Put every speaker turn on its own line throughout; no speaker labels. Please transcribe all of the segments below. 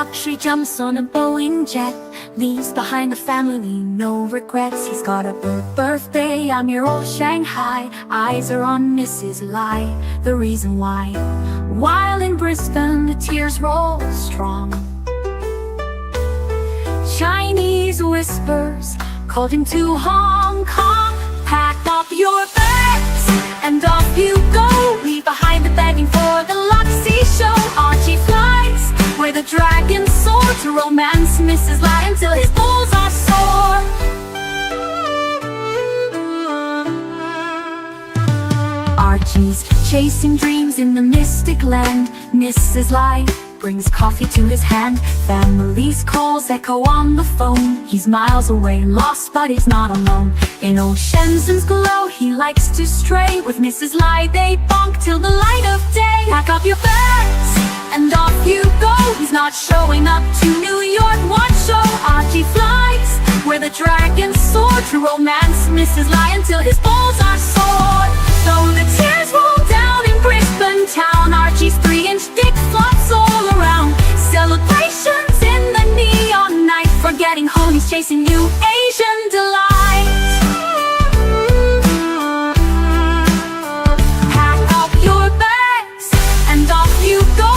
luxury jumps on a Boeing jet, leaves behind the family, no regrets. He's got a birthday, I'm your old Shanghai. Eyes are on Mrs. Lai, the reason why. While in Brisbane, the tears roll strong. Chinese whispers called him to Hong Kong. Pack up your bags and off you go. Leave behind the begging for the Luxy show. Archie flies where the dragons soar to romance Mrs. Lai until his balls are sore. Archie's chasing dreams in the mystic land. Mrs. Lai brings coffee to his hand. Family's calls echo on the phone. He's miles away, lost, but he's not alone. In old Shenzhen's glow, he likes to stray. With Mrs. Lai, they bonk till the light of day. Pack up your bags and off you go. He's not showing up to New York, what show? Archie flies where the dragons soar to romance Mrs. Lai until his balls are sore. So the tears roll down in Brisbane town. Archie's 3-inch dick flops all around. Celebrations in the neon night. Forgetting home, he's chasing new Asian delight. Pack up your bags and off you go.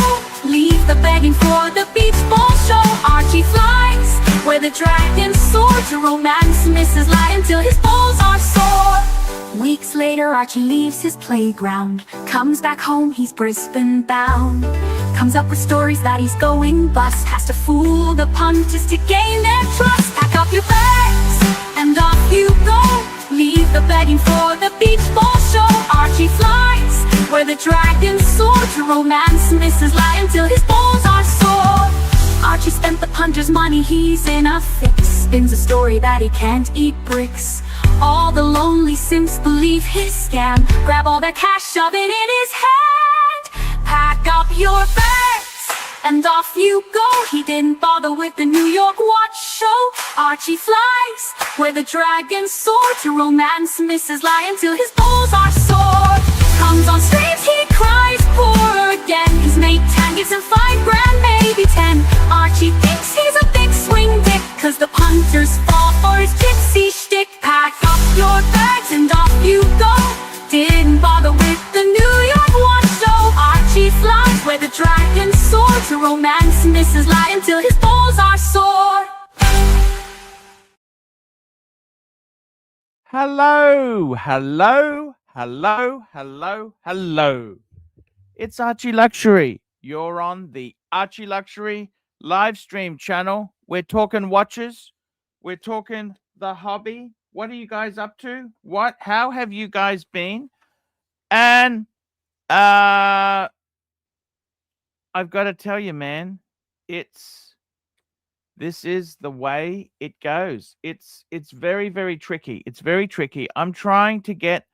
Leave the begging for the beach ball show. Archie flies where the dragons soar to romance Mrs. Lai until his balls are sore. Weeks later, Archie leaves his playground. Comes back home, he's Brisbane bound. Comes up with stories that he's going bust. Has to fool the punters to gain their trust. Pack up your bags and off you go. Leave the begging for the beach ball show. Archie flies where the dragons soar to romance Mrs. Lai until his balls are sore. Archie spent the punter's money, he's in a fix. Spins a story that he can't eat bricks. All the lonely simps believe his scam. Grab all that cash, shove it in his hand. Pack up your bags and off you go. He didn't bother with the New York watch show. Archie flies where the dragons soar to romance Mrs. Lai until his balls are sore. Comes on streams, he cries poor again. His mate Tan gives him $5 grand, maybe 10. Archie thinks he's a big swing dick, cause the punters fall for his gypsy shtick. Pack up your bags and off you go. Didn't bother with the New York watch show. Archie flies where the dragons soar to romance Mrs. Lai until his balls are sore.
Hello, hello, hello, hello, hello. It's ArchieLuxury. You're on the ArchieLuxury live stream channel. We're talking watches. We're talking the hobby. What are you guys up to? How have you guys been? And I've got to tell you, man, this is the way it goes. It's very, very tricky. It's very tricky. I'm trying to get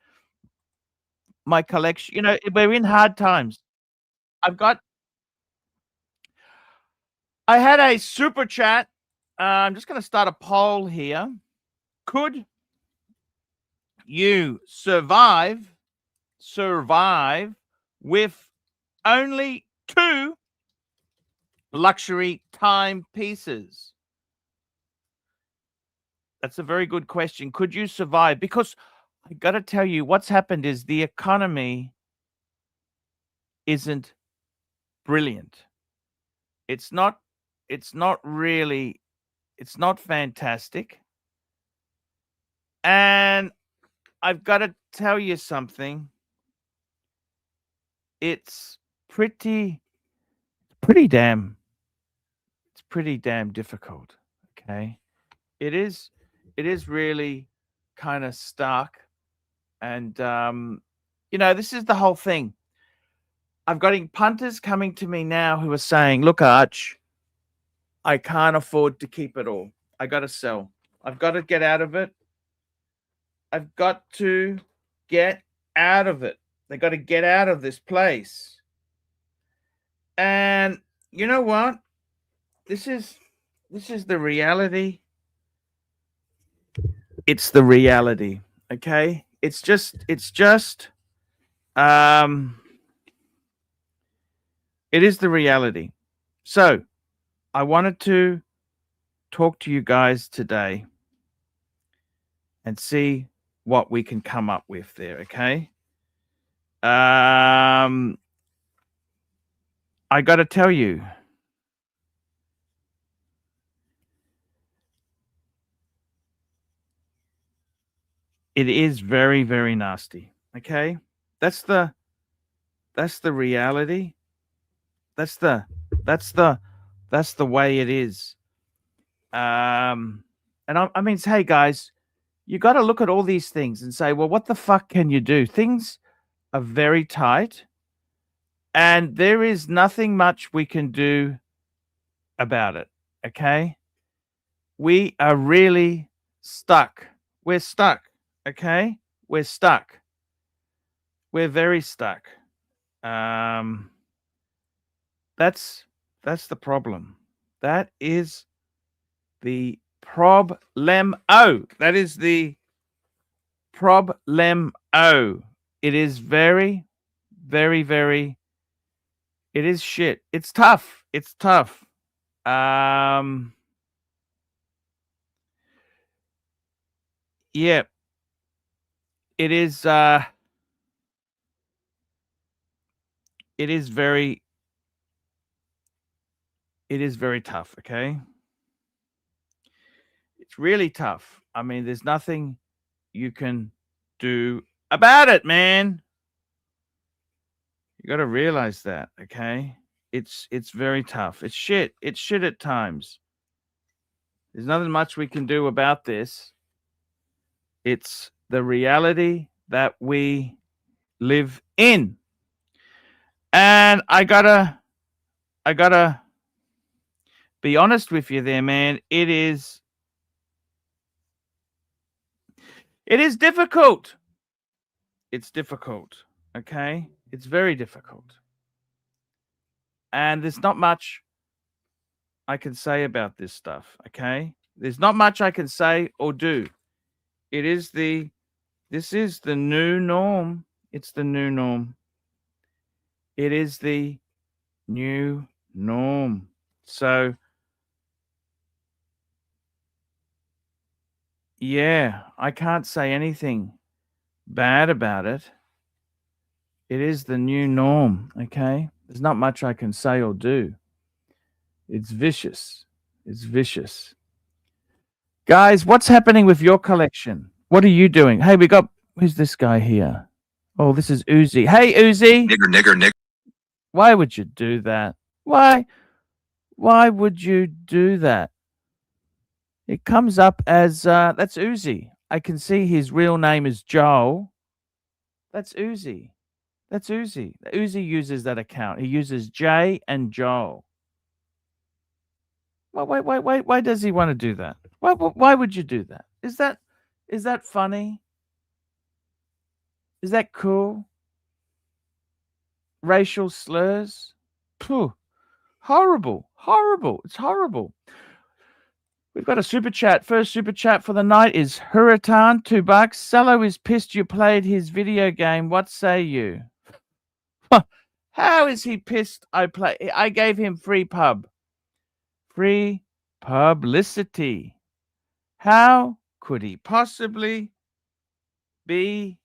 my collection. You know, we're in hard times. I had a super chat. I'm just going to start a poll here. Could you survive with only 2 luxury timepieces? That's a very good question. Could you survive? Because I got to tell you, what's happened is the economy isn't brilliant. It's not fantastic. And I've got to tell you something. It's pretty damn difficult. Okay. It is really kind of stark. And this is the whole thing. I've got punters coming to me now who are saying, look, Arch, I can't afford to keep it all. I got to sell. I've got to get out of it. I've got to get out of it. They got to get out of this place. And you know what? This is the reality. It's the reality. Okay? It is the reality. So I wanted to talk to you guys today and see what we can come up with there, okay? I got to tell you, it is very, very nasty, okay? That's the reality. That's the way it is. And I mean, hey guys, you got to look at all these things and say, well, what the fuck can you do? Things are very tight, and there is nothing much we can do about it. Okay, we are really stuck. We're stuck. Okay, we're stuck. We're very stuck. That's the problem. That is the problem. Oh, that is the problem. Oh, it is very, very, very. It is shit. It's tough. It's tough. Yeah. It is. It is very. It is very tough. Okay. It's really tough. I mean, there's nothing you can do about it, man. You got to realize that, okay? It's very tough. It's shit. It's shit at times. There's nothing much we can do about this. It's the reality that we live in. And I gotta be honest with you there, man. It is difficult. It's difficult, okay? It's very difficult. And there's not much I can say about this stuff, okay? There's not much I can say or do. This is the new norm. It's the new norm. It is the new norm. So, yeah, I can't say anything bad about it. It is the new norm, okay? There's not much I can say or do. It's vicious. It's vicious. Guys, what's happening with your collection? What are you doing? Hey, who's this guy here? Oh, this is Uzi. Hey, Uzi.
Nigger.
Why would you do that? Why would you do that? It comes up as, that's Uzi. I can see his real name is Joel. That's Uzi. That's Uzi. Uzi uses that account. He uses J and Joel. Why does he want to do that? Why would you do that? Is that funny? Is that cool? Racial slurs? Phew. Horrible. It's horrible. We've got a super chat. First super chat for the night is Hurritan, $2. Cello is pissed you played his video game. What say you? How is he pissed I gave him free publicity. How could he possibly be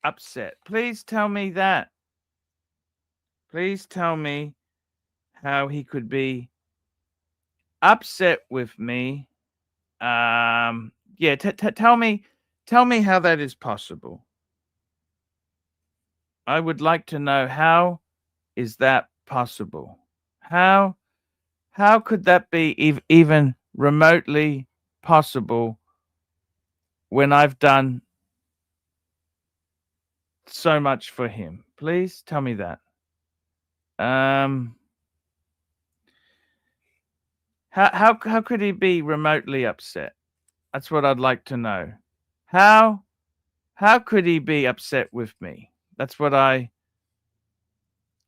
upset? Please tell me that. Please tell me how he could be upset with me. Yeah, tell me how that is possible. I would like to know, how is that possible? How could that be even remotely possible when I've done so much for him? Please tell me that. How could he be remotely upset? That's what I'd like to know. How could he be upset with me? That's what I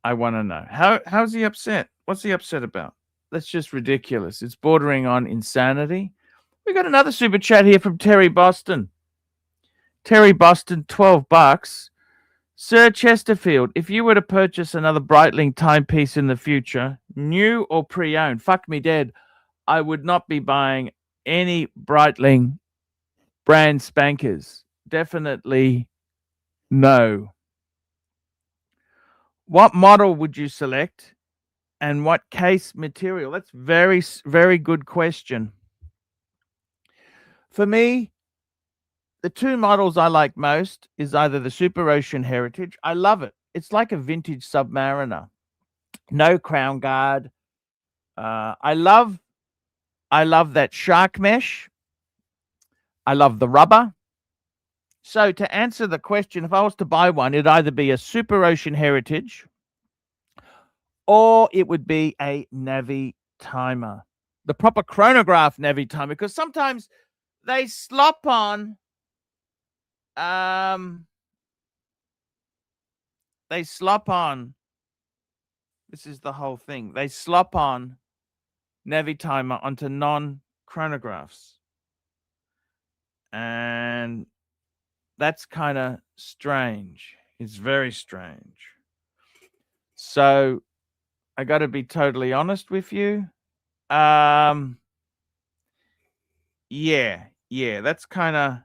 want to know. How's he upset? What's he upset about? That's just ridiculous. It's bordering on insanity. We got another super chat here from Terry Boston. Terry Boston, $12. Sir Chesterfield, if you were to purchase another Breitling timepiece in the future, new or pre-owned, fuck me dead, I would not be buying any Breitling brand spankers. Definitely no. What model would you select and what case material? That's very, very good question. For me, the two models I like most is either the Super Ocean Heritage. I love it. It's like a vintage Submariner. No crown guard. I love that shark mesh. I love the rubber. So to answer the question, if I was to buy one, it'd either be a Super Ocean Heritage or it would be a Navi timer, the proper chronograph Navi timer, because sometimes they slop on. They slop on. This is the whole thing. They slop on Navi timer onto non-chronographs, and that's kind of strange. It's very strange. So I got to be totally honest with you. Yeah, that's kind of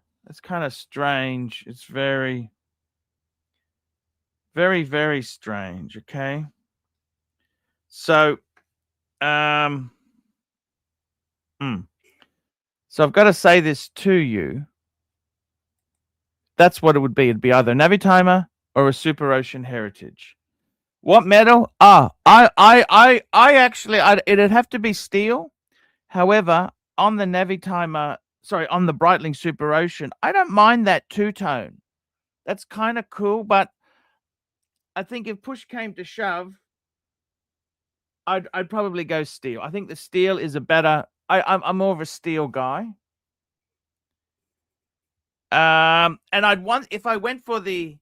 strange. It's very, very, very strange. Okay. So, so I've got to say this to you. That's what it would be. It'd be either a Navi timer or a Super Ocean Heritage. What metal? I actually, it'd have to be steel. However, on the Navi timer, on the Breitling Super Ocean, I don't mind that two-tone. That's kind of cool, but I think if push came to shove, I'd probably go steel. I think the steel is a better. I'm more of a steel guy. And I'd want if I went for the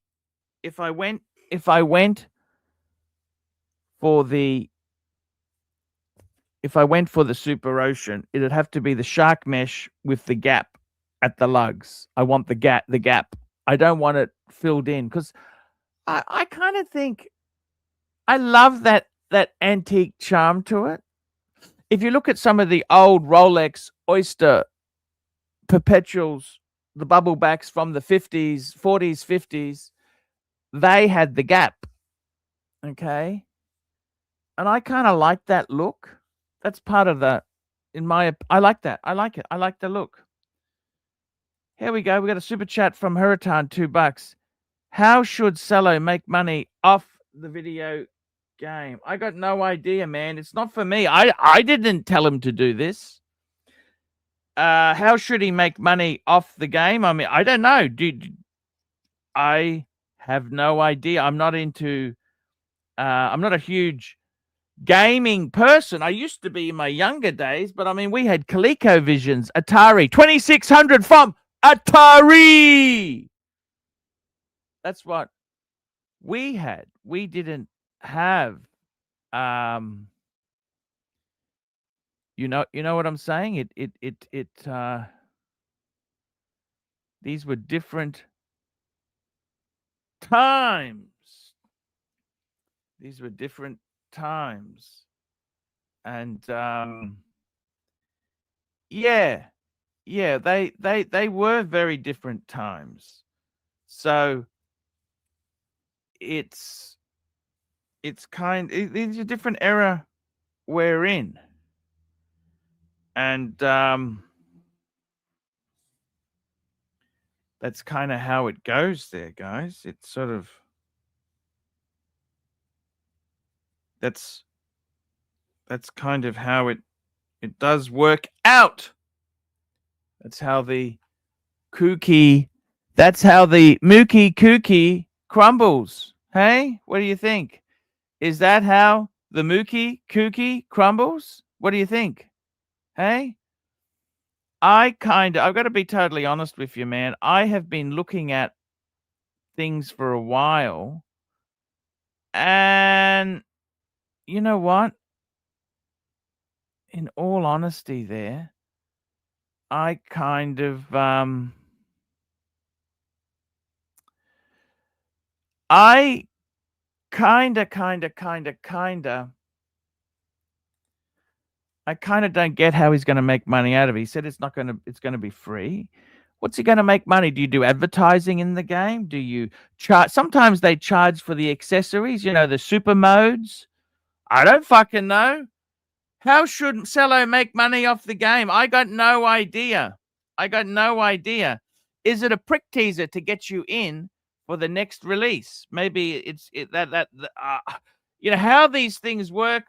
Super Ocean, it'd have to be the shark mesh with the gap at the lugs. I want the gap. I don't want it filled in because I kind of think I love that antique charm to it. If you look at some of the old Rolex Oyster perpetuals, the bubble backs from the 50s, 40s, 50s, they had the gap. Okay. And I kind of like that look. That's part of the, I like that. I like it. I like the look. Here we go. We got a super chat from Hurritan, $2. How should Cello make money off the video game? I got no idea, man. It's not for me. I didn't tell him to do this. How should he make money off the game? I mean, I don't know. I have no idea. I'm not a huge gaming person. I used to be in my younger days, but I mean, we had ColecoVisions, Atari, 2600 from Atari. That's what we had. We didn't have, you know what I'm saying? These were different times. These were different times. And yeah, they were very different times. So it's it's a different era we're in. And that's kind of how it goes there, guys. It's sort of that's kind of how it does work out. That's how the mookie kookie crumbles. Hey, what do you think? Is that how the mookie kookie crumbles? What do you think? Hey? I've got to be totally honest with you, man. I have been looking at things for a while. And you know what? In all honesty there, I kind of I kinda don't get how he's gonna make money out of it. He said it's gonna be free. What's he gonna make money? Do you do advertising in the game? Do you charge? Sometimes they charge for the accessories, you know, the super modes. I don't fucking know. How should Cello make money off the game? I got no idea. Is it a prick teaser to get you in for the next release? Maybe it's you know how these things work.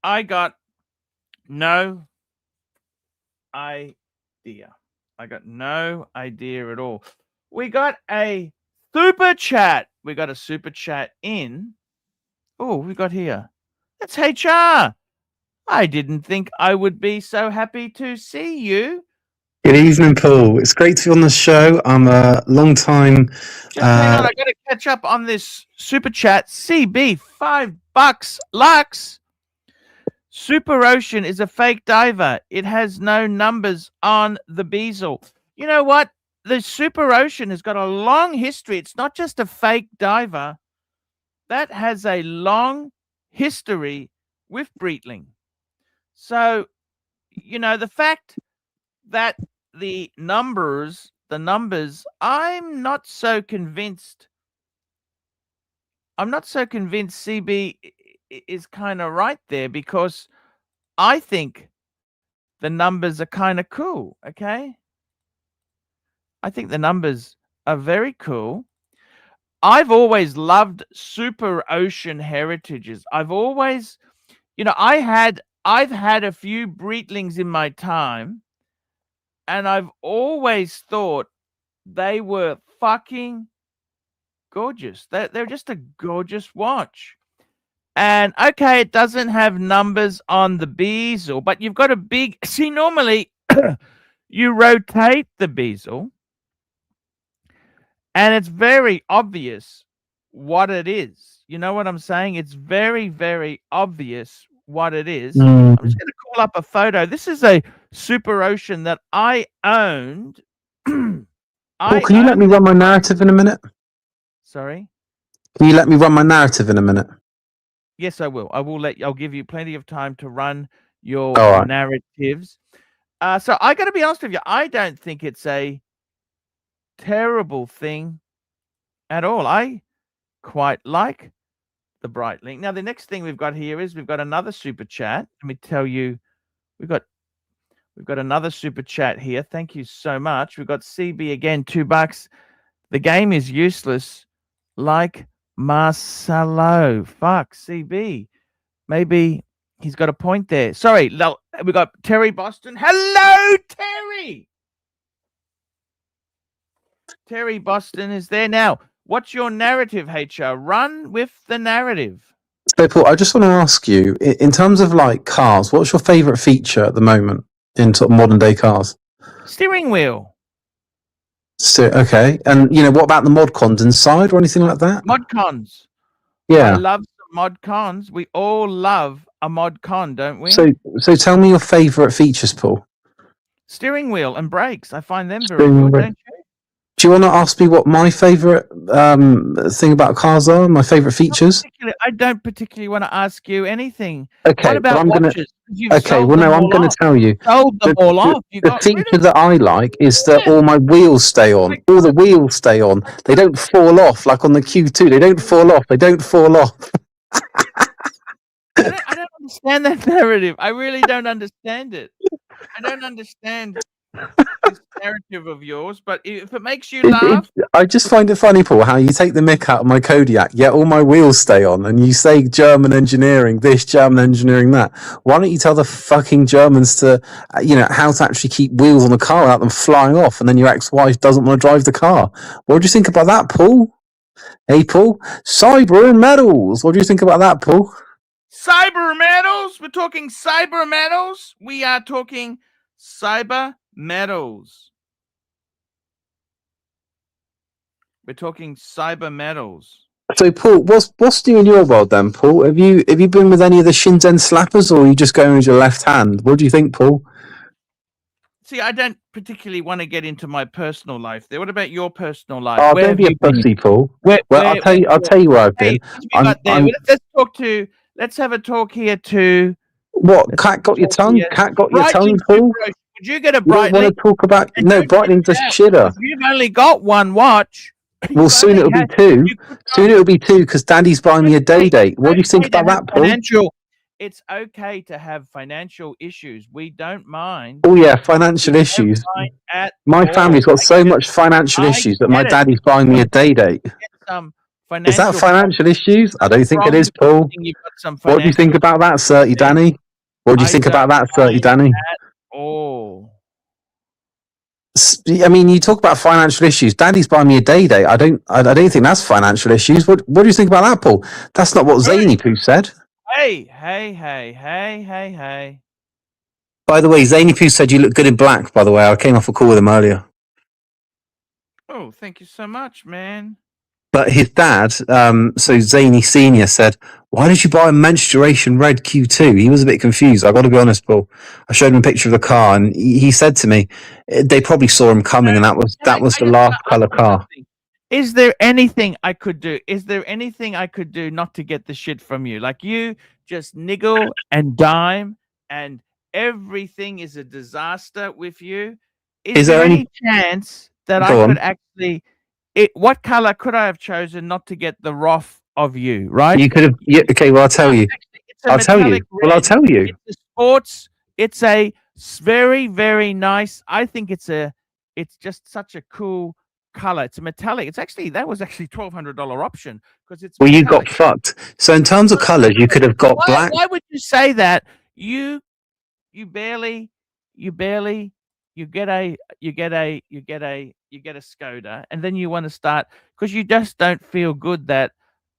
I got no idea. I got no idea at all. We got a super chat. We got a super chat in. Oh, we got here. That's HR. I didn't think I would be so happy to see you.
Good evening, Paul. It's great to be on the show. I'm a long time.
Just hang on, I got to catch up on this super chat. CB, $5 Lux. Super Ocean is a fake diver. It has no numbers on the bezel. You know what? The Super Ocean has got a long history. It's not just a fake diver. That has a long history with Breitling. So, you know, the fact that the numbers, I'm not so convinced. CB is kind of right there because I think the numbers are kind of cool. Okay. I think the numbers are very cool. I've always loved Super Ocean heritages. I've always, you know, I've had a few Breetlings in my time, and I've always thought they were fucking gorgeous. They're just a gorgeous watch. And okay, it doesn't have numbers on the bezel, but you've got a big, see, normally you rotate the bezel and it's very obvious what it is. You know what I'm saying? It's very, very obvious what it is. I'm just going to call up a photo. This is a Super Ocean that I owned.
Paul, can you let me run my narrative in a minute?
Sorry?
Can you let me run my narrative in a minute?
Yes, I will. I'll give you plenty of time to run your narratives. So I got to be honest with you. I don't think it's a terrible thing at all. I quite like the Breitling. Now, the next thing we've got here is we've got another super chat. Let me tell you, we've got another super chat here. Thank you so much. We've got CB again, $2. The game is useless, like Marcelo. Fuck, CB. Maybe he's got a point there. Sorry, we got Terry Boston. Hello, Terry. Terry Boston is there now. What's your narrative, HR? Run with the narrative.
So, Paul, I just want to ask you, in terms of like cars, what's your favorite feature at the moment in sort of modern day cars?
Steering wheel.
So, okay. And, you know, what about the mod cons inside or anything like that?
Mod cons.
Yeah.
I love some mod cons. We all love a mod con, don't we?
So tell me your favorite features, Paul.
Steering wheel and brakes. I find them very good, don't you?
Do you want to ask me what my favorite thing about cars are? My favorite features?
I don't particularly want to ask you anything.
Okay,
what about watches?
Okay, well, no, I'm going to tell you.
Sold them all off.
The feature that I like is that all my wheels stay on. All the wheels stay on. They don't fall off like on the Q2. They don't fall off. They don't fall off.
I don't understand that narrative. I really don't understand it. I don't understand this narrative of yours, but if it makes you laugh,
I just find it funny, Paul, how you take the mick out of my Kodiak, yet all my wheels stay on, and you say German engineering this, German engineering that. Why don't you tell the fucking Germans to, you know, how to actually keep wheels on the car without them flying off, and then your ex-wife doesn't want to drive the car? What do you think about that, Paul? Hey, Paul, cyber metals. What do you think about that, Paul?
Cyber metals. We're talking cyber metals. We are talking cyber metals. We're talking cyber metals.
So, Paul, what's new in your world then, Paul? Have you been with any of the Shenzhen slappers, or are you just going with your left hand? What do you think, Paul?
See, I don't particularly want to get into my personal life there. What about your personal life?
Oh,
Where
don't
have
be a
you been?
pussy, Paul.
Where,
Well,
where, where,
I'll
where?
tell you where I've
Hey,
been.
what have you got there? Well, let's have a talk here to.
What?
Let's
Cat got your
talk
tongue?
here.
Cat got your tongue,
Brightening
Paul?
toothbrush. Would you get a
You don't want
brightening?
to talk about
And
no
don't shit
brightening's a
it out,
shitter.
'cause you've only got one watch.
Well,
You've
soon
only
it'll be
had.
two.
You could
Soon it'll be two because Daddy's buying me a day date. What do you think
okay to
about
have
that, Paul?
financial. It's okay to have financial issues. We don't mind.
Oh yeah, financial
We don't
issues.
mind at
My
all.
family's got
I
so
get
much financial
I
issues that my
get it.
daddy's buying me a day date.
Get some
Is that
financial
financial issues? I don't think it is,
problems.
Paul.
You've got some
What do you think
financial
about that, Certy
issues.
Danny? What do you
I
think
don't
about that, Certy
mind
Danny?
at all.
I mean, you talk about financial issues. Daddy's buying me a day date. I don't think that's financial issues. What do you think about that, Paul? That's not what Zany Poo said.
Hey, hey, hey, hey, hey, hey.
By the way, Zany Poo said you look good in black. By the way, I came off a call with him earlier.
Oh, thank you so much, man.
But his dad, so Zany Senior, said, "Why did you buy a menstruation red Q2?" He was a bit confused. I got to be honest, Paul. I showed him a picture of the car, and he said to me, they probably saw him coming, and that was the last color car.
Is there anything I could do? Is there anything I could do not to get the shit from you? Like you just niggle and dime, and everything is a disaster with you. Is there any chance that I could actually? What color could I have chosen not to get the wrath of you? Right?
You could have. Yeah, okay. Well, I'll tell you. I'll tell you. Well, I'll tell you.
It's a sports. It's a very, very nice. I think it's just such a cool color. It's a metallic. That was actually $1,200 option because it's.
Well, you got fucked. So in terms of colors, you could have got black.
Why would you say that? You barely. You get a Skoda, and then you want to start because you just don't feel good that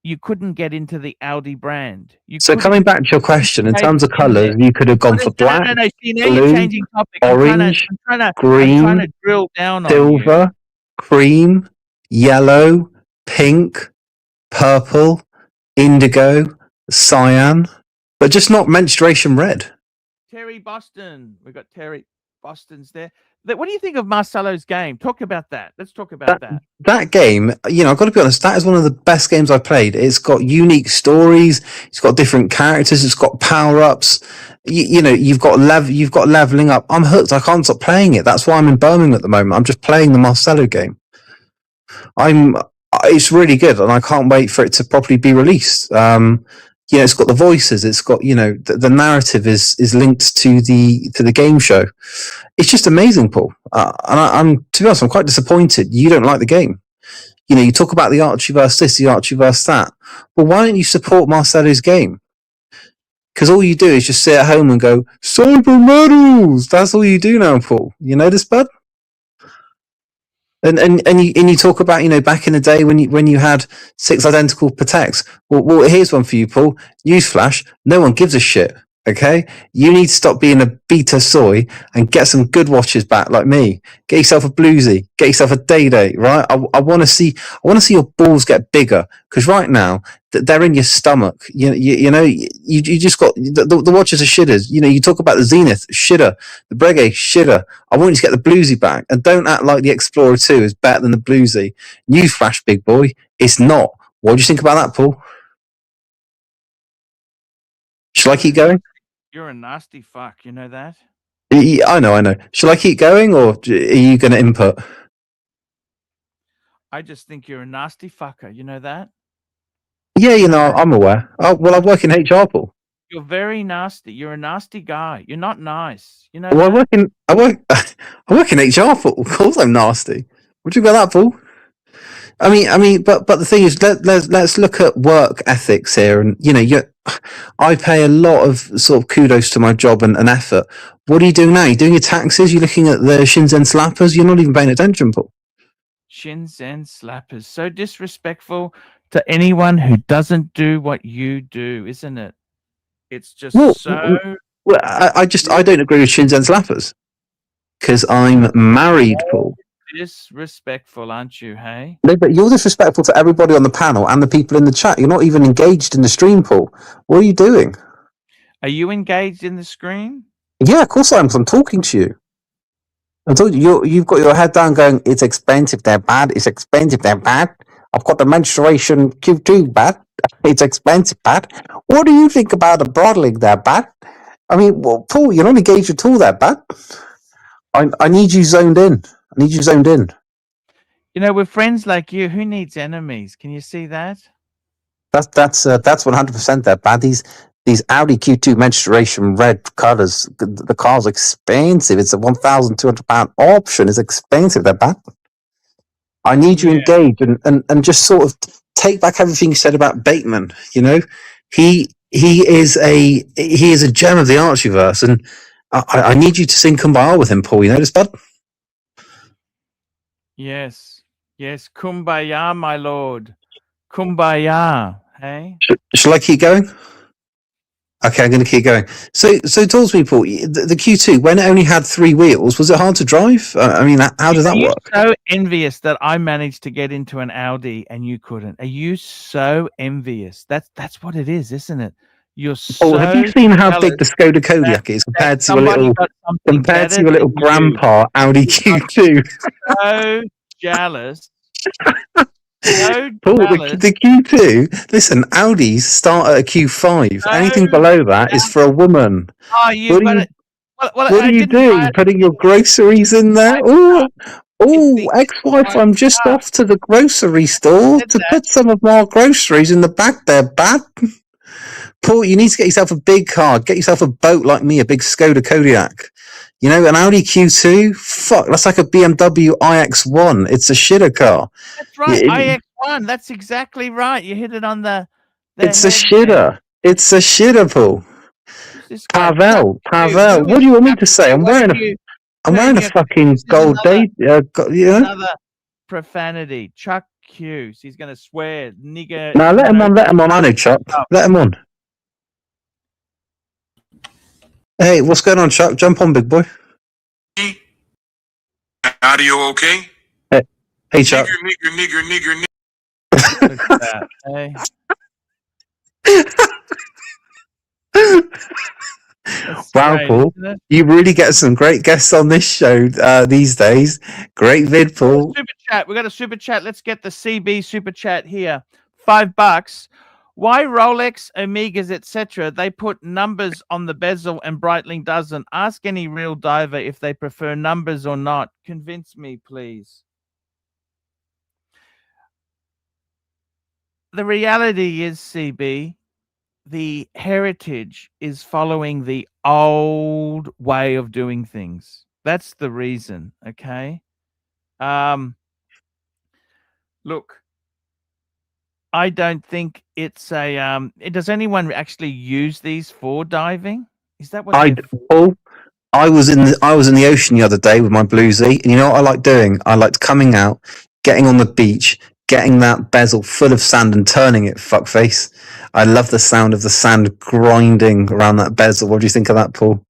you couldn't get into the Audi brand.
So coming back to your question, in terms of colors, you could have gone for black,
no. See, now
blue,
you're changing topic.
orange,
I'm trying
green,
to drill down on
silver, cream, yellow, pink, purple, indigo, cyan, but just not menstruation red.
Terry Boston. We've got Terry Boston's there. What do you think of Marcelo's game? Talk about that. Let's talk about that.
That game, I've got to be honest, that is one of the best games I've played. It's got unique stories. It's got different characters. It's got power-ups. You've got leveling up. I'm hooked. I can't stop playing it. That's why I'm in Birmingham at the moment. I'm just playing the Marcelo game. It's really good, and I can't wait for it to properly be released. It's got the voices. It's got the narrative is linked to the game show. It's just amazing, Paul. And I'm to be honest, I'm quite disappointed. You don't like the game. You talk about the Archieverse this, the Archieverse that. Well, why don't you support Marcelo's game? Because all you do is just sit at home and go cyber medals. That's all you do now, Paul. You know this, bud. And you talk about back in the day when you had 6 identical Pateks. Well, here's one for you, Paul. Newsflash: no one gives a shit. Okay, you need to stop being a beta soy and get some good watches back, like me. Get yourself a bluesy, get yourself a day date, right? I want to see your balls get bigger because right now they're in your stomach. You just got the watches are shitters. You talk about the Zenith shitter, the Breguet shitter. I want you to get the bluesy back and don't act like the Explorer 2 is better than the bluesy. Newsflash, big boy, it's not. What do you think about that, Paul? Shall I keep going?
You're a nasty fuck, you know that?
I know. Shall I keep going, or are you going to input?
I just think you're a nasty fucker, you know that?
Yeah, I'm aware. Oh, well, I work in HR, Paul.
You're very nasty. You're a nasty guy. You're not nice. You know.
Well, I work in HR, Paul. Of course, I'm nasty. What do you got that, Paul? I mean, but the thing is, let's look at work ethics here, and I pay a lot of sort of kudos to my job and effort. What are you doing now? You're doing your taxes. You're looking at the Shenzhen slappers. You're not even paying attention, Paul.
Shenzhen slappers, so disrespectful to anyone who doesn't do what you do, isn't it? It's just so.
Well, I don't agree with Shenzhen slappers because I'm married, Paul.
Disrespectful, aren't you? Hey.
No, but you're disrespectful to everybody on the panel and the people in the chat. You're not even engaged in the stream, Paul. What are you doing?
Are you engaged in the screen?
Yeah, of course I am. 'Cause I'm talking to you. I told you, you've got your head down going, it's expensive, they're bad, it's expensive, they're bad. I've got the menstruation Q2 bad, it's expensive, bad. What do you think about the broadening there, bad? I mean, well, Paul, you're not engaged at all there, bad. I need you zoned in. I need you zoned in.
You know, with friends like you, who needs enemies? Can you see that?
That's 100% there, bad. These Audi Q2 menstruation red colours, the car's expensive. It's a £1,200 option. It's expensive, they're bad. I need you engaged and just sort of take back everything you said about Bateman. You know, he is a gem of the Archieverse, and I need you to sing Kumbaya with him, Paul. You notice, bud?
Yes, yes, Kumbaya, my lord, Kumbaya. Hey,
shall I keep going? Okay, I'm going to keep going. So talk to me, Paul. The Q2, when it only had 3 wheels, was it hard to drive? I mean, how did that work?
So envious that I managed to get into an Audi and you couldn't. Are you so envious? That's what it is, isn't it? You're so.
Oh, have you seen how big the Skoda Kodiaq is compared to your little grandpa Audi Q2?
So jealous. So
Paul, the Q2. Listen, Audis start at a Q5.
So
anything below that is for a woman.
Oh, you've got it.
What are you doing? Putting your groceries in there? Oh, ex-wife, I'm just off to the grocery store to put some of my groceries in the back there, bad. Paul, you need to get yourself a big car. Get yourself a boat like me, a big Skoda Kodiaq. You know, an Audi Q2? Fuck, that's like a BMW iX1. It's a shitter car.
That's right, iX1. That's exactly right. You hit it on the
it's a shitter. There. It's a shitter, Paul. Pavel. What do you want me to say? I'm wearing a fucking gold date.
Another profanity. Chuck Hughes. He's going to swear, nigger.
Now let him on. I know Chuck. Let him on. Hey, what's going on, Chuck? Jump on, big boy.
Audio okay?
Hey Chuck.
Nigger.
Look at that. Hey.
Wow,
great,
Paul. You really get some great guests on this show these days. Great vid, Paul.
Super chat. We got a super chat. Let's get the CB super chat here. $5. Why Rolex, Omegas, etc. They put numbers on the bezel and Breitling doesn't. Ask any real diver if they prefer numbers or not. Convince me, please. The reality is, CB, the heritage is following the old way of doing things. That's the reason, okay? Look, I don't think it's a does anyone actually use these for diving? Is that what
Paul? I was in the ocean the other day with my bluesy, and you know what I like doing? I liked coming out, getting on the beach, getting that bezel full of sand and turning it, fuckface. I love the sound of the sand grinding around that bezel. What do you think of that, Paul?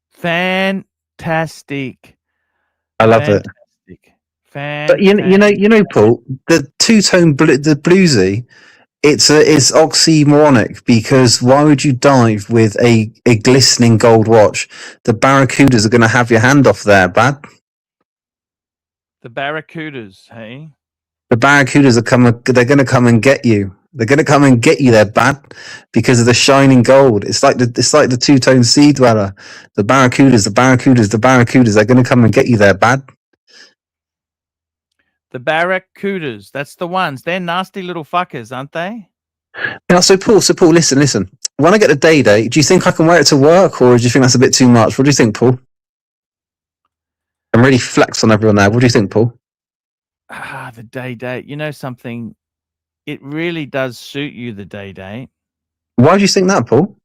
Fantastic.
I love it. But you know, Paul, the two-tone the bluesy, it's oxymoronic, because why would you dive with a glistening gold watch? The barracudas are going to have your hand off there, bad.
The barracudas, hey?
The barracudas they're going to come and get you. They're going to come and get you there, bad, because of the shining gold. It's like the two-tone sea dweller. The barracudas, they're going to come and get you there, bad.
The barracudas, that's the ones. They're nasty little fuckers, aren't they?
Now, so Paul, listen. When I get the day, do you think I can wear it to work, or do you think that's a bit too much? What do you think, Paul? I'm really flex on everyone there. What do you think, Paul?
The day. You know something? It really does suit you, the day.
Why do you think that, Paul?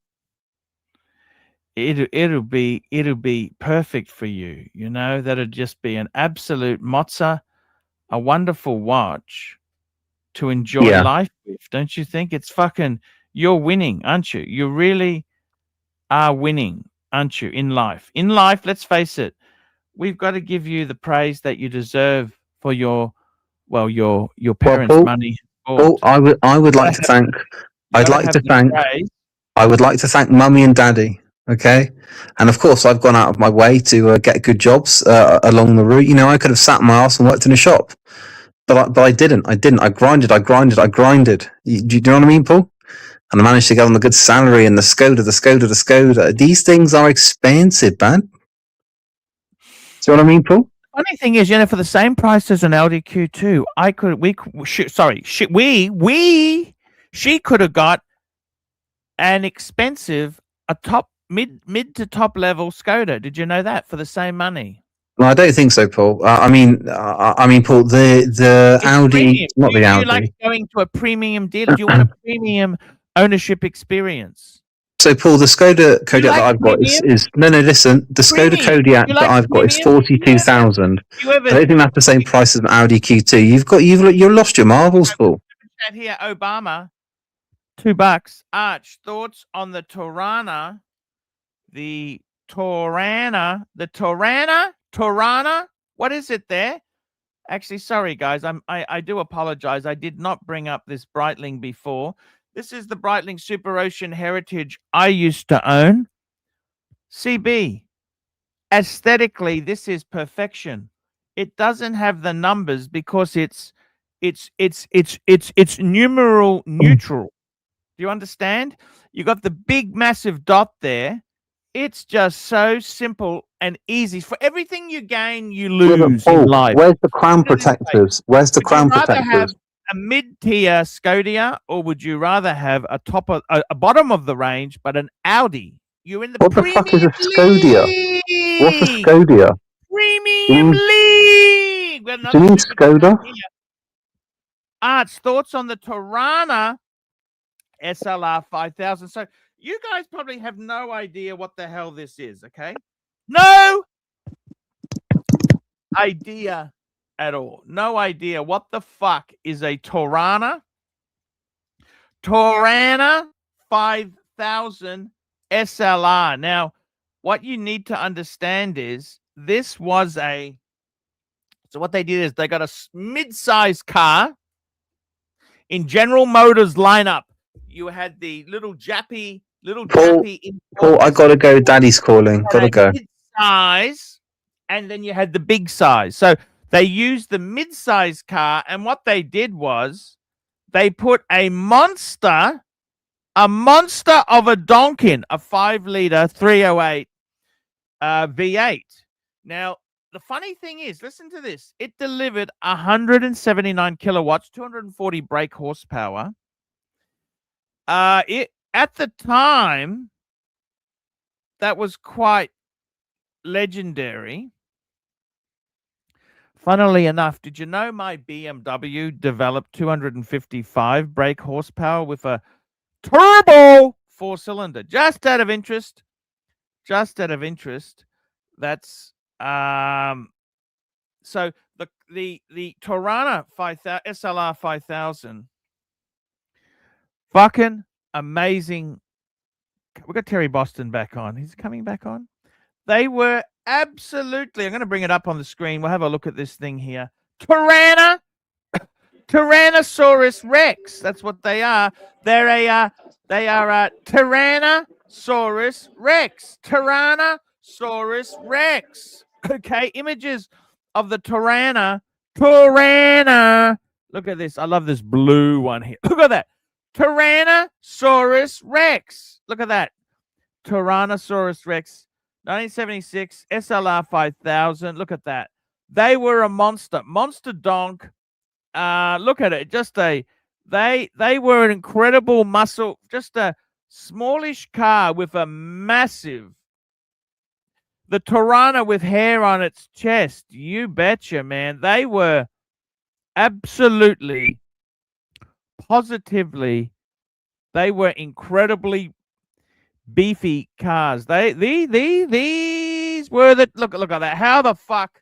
It'll be perfect for you. You know, that'll just be an absolute mozza, a wonderful watch to enjoy life with. Don't you think? It's fucking, you're winning, aren't you? You really are winning, aren't you, in life? In life, let's face it, we've got to give you the praise that you deserve for your parents' money.
Paul, I would like to thank Mummy and Daddy. Okay. And of course, I've gone out of my way to get good jobs along the route. You know, I could have sat my ass and worked in a shop, but I didn't. I grinded. Do you know what I mean, Paul? And I managed to get on the good salary and the Skoda. These things are expensive, man. Do you know what I mean, Paul?
Funny thing is, for the same price as an Audi Q2, she could have got an expensive, mid to top level Skoda. Did you know that, for the same money?
No, I don't think so, Paul. I mean, Paul, the Audi,
premium.
not the Audi.
You like going to a premium dealer? Do you want a premium ownership experience?
So, Paul, the Skoda Kodiaq that I've got is no. Listen, the Skoda Kodiaq that I've got is 42,000. I don't think that's the same price as an Audi Q2. You've lost your marbles, Paul.
Chat here, Obama, $2. Arch, thoughts on the Torana? The Torana. What is it there? Actually, sorry guys, I do apologize. I did not bring up this Breitling before. This is the Breitling Super Ocean Heritage I used to own. CB. Aesthetically, this is perfection. It doesn't have the numbers because it's numeral neutral. Do you understand? You got the big massive dot there. It's just so simple and easy. For everything you gain, you lose in life.
Where's the crown protectors? Where's the crown protectors?
Would you rather have a mid-tier Skoda, or would you rather have a bottom of the range, but an Audi? You're in the
What the fuck is a Skoda? What's a Skoda?
Premium League.
Do you mean Skoda?
Arch, thoughts on the Torana SLR 5000? So you guys probably have no idea what the hell this is, okay? No idea at all. No idea what the fuck is a Torana 5000 SLR. Now, what you need to understand is this was so what they did is they got a mid-sized car in General Motors lineup. You had the little Jappy.
Paul, I gotta go. Daddy's calling. Gotta go.
Mid-size, and then you had the big size. So they used the mid-size car, and what they did was they put a monster of a Donkin, a 5-liter 308 V8. Now, the funny thing is, listen to this. It delivered 179 kilowatts, 240 brake horsepower. At the time, that was quite legendary. Funnily enough, did you know my BMW developed 255 brake horsepower with a turbo 4-cylinder? Just out of interest. That's so the Torana 5000 SLR 5000. Fucking amazing. We got Terry Boston back on. He's coming back on. They were absolutely. I'm going to bring it up on the screen. We'll have a look at this thing here. Tyrannosaurus Rex. That's what they are. They are a Tyrannosaurus Rex. Tyrannosaurus Rex. Okay, images of the Torana. Look at this. I love this blue one here. Look at that. Tyrannosaurus Rex. Look at that. Tyrannosaurus Rex. 1976 SLR 5000. Look at that. They were a monster. Monster donk. Look at it. They were an incredible muscle. Just a smallish car with a massive. The Torana with hair on its chest. You betcha, man. They were absolutely, positively, they were incredibly beefy cars. These were the look at that. How the fuck?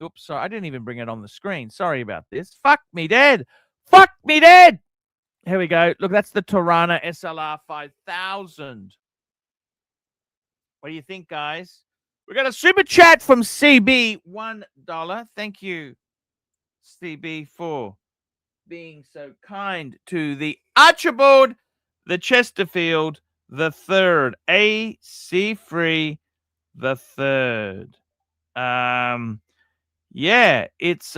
Oops, sorry, I didn't even bring it on the screen. Sorry about this. Fuck me dead. Fuck me dead. Here we go. Look, that's the Torana SLR 5000. What do you think, guys? We got a super chat from CB, $1. Thank you, CB, for being so kind to the Archibald, the Chesterfield, the third. AC3 the third. Yeah, it's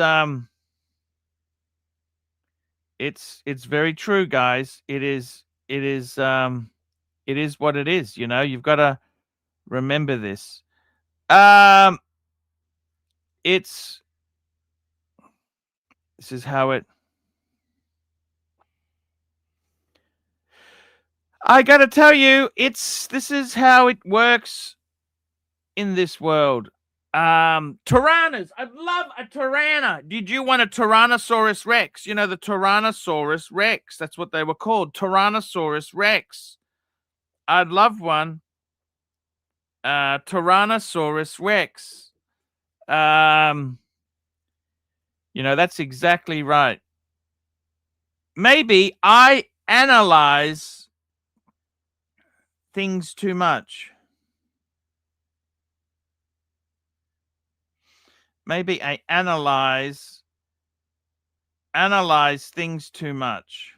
very true, guys. It is what it is, you know. You've got to remember this. This is how it I got to tell you, this is how it works in this world. Tyrannas. I'd love a Tyranna. Did you want a Tyrannosaurus Rex? You know, the Tyrannosaurus Rex. That's what they were called. Tyrannosaurus Rex. I'd love one. Tyrannosaurus Rex. You know, that's exactly right. Maybe I analyze things too much. Maybe I analyze things too much.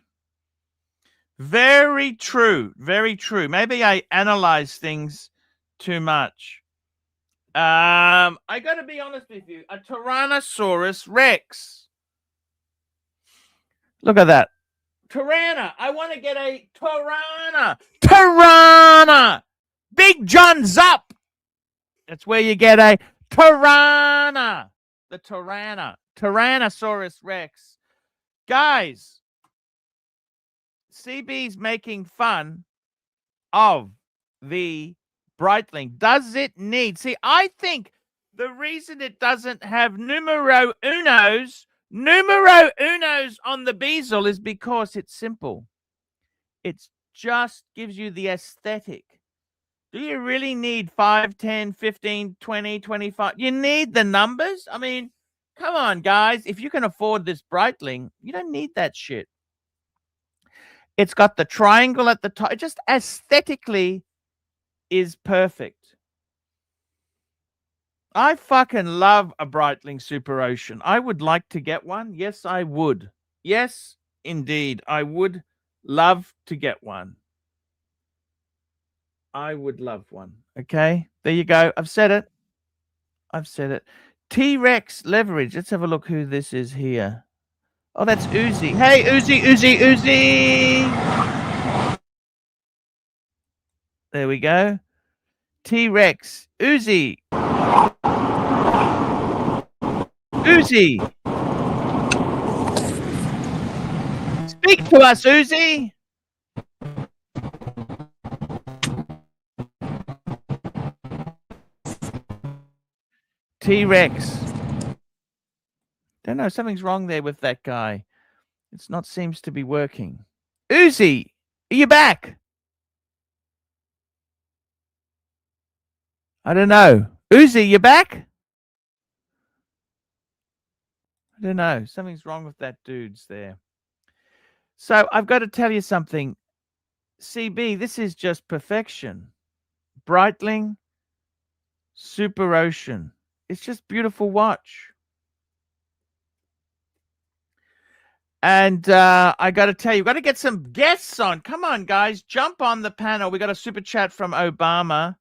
Very true. Very true. Maybe I analyze things too much. I got to be honest with you. A Tyrannosaurus Rex. Look at that. Tyranna. I want to get a Tyranna. Tyranna. Big John's up. That's where you get a Tyranna. The Tyranna. Tyrannosaurus Rex. Guys, CB's making fun of the Breitling. Does it need? See, I think the reason it doesn't have numero unos on the bezel is because it's simple. It just gives you the aesthetic. Do you really need 5, 10, 15, 20, 25? You need the numbers? I mean, come on, guys. If you can afford this Breitling, you don't need that shit. It's got the triangle at the top. It just aesthetically is perfect. I fucking love a Breitling Super Ocean. I would like to get one. Yes, I would. Yes, indeed. I would love to get one. I would love one. Okay, there you go. I've said it. I've said it. T-Rex leverage. Let's have a look who this is here. Oh, that's Uzi. Hey, Uzi. There we go. T-Rex. Uzi. Speak to us, Uzi. T-Rex. Don't know. Something's wrong there with that guy. It's not seems to be working. Uzi, are you back? I don't know. Uzi, you back? I don't know. Something's wrong with that dude's there. So I've got to tell you something. CB, this is just perfection. Breitling, Super Ocean. It's just beautiful watch. And I got to tell you, got to get some guests on. Come on, guys. Jump on the panel. We got a super chat from Obama.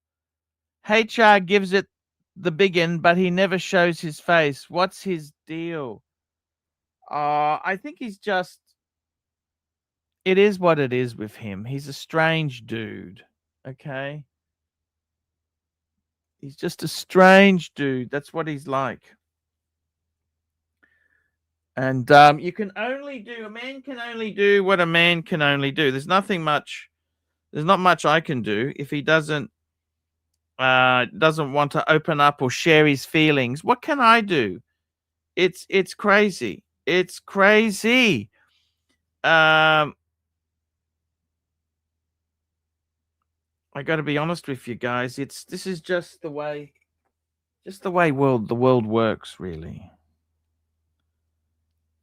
HR gives it the biggin, but he never shows his face. What's his deal? I think he's just... It is what it is with him. He's a strange dude. Okay? He's just a strange dude. That's what he's like. And you can only do... A man can only do what a man can only do. There's not much I can do if he doesn't want to open up or share his feelings. What can I do? It's crazy. It's crazy. I got to be honest with you guys. This is just the way the world works, really.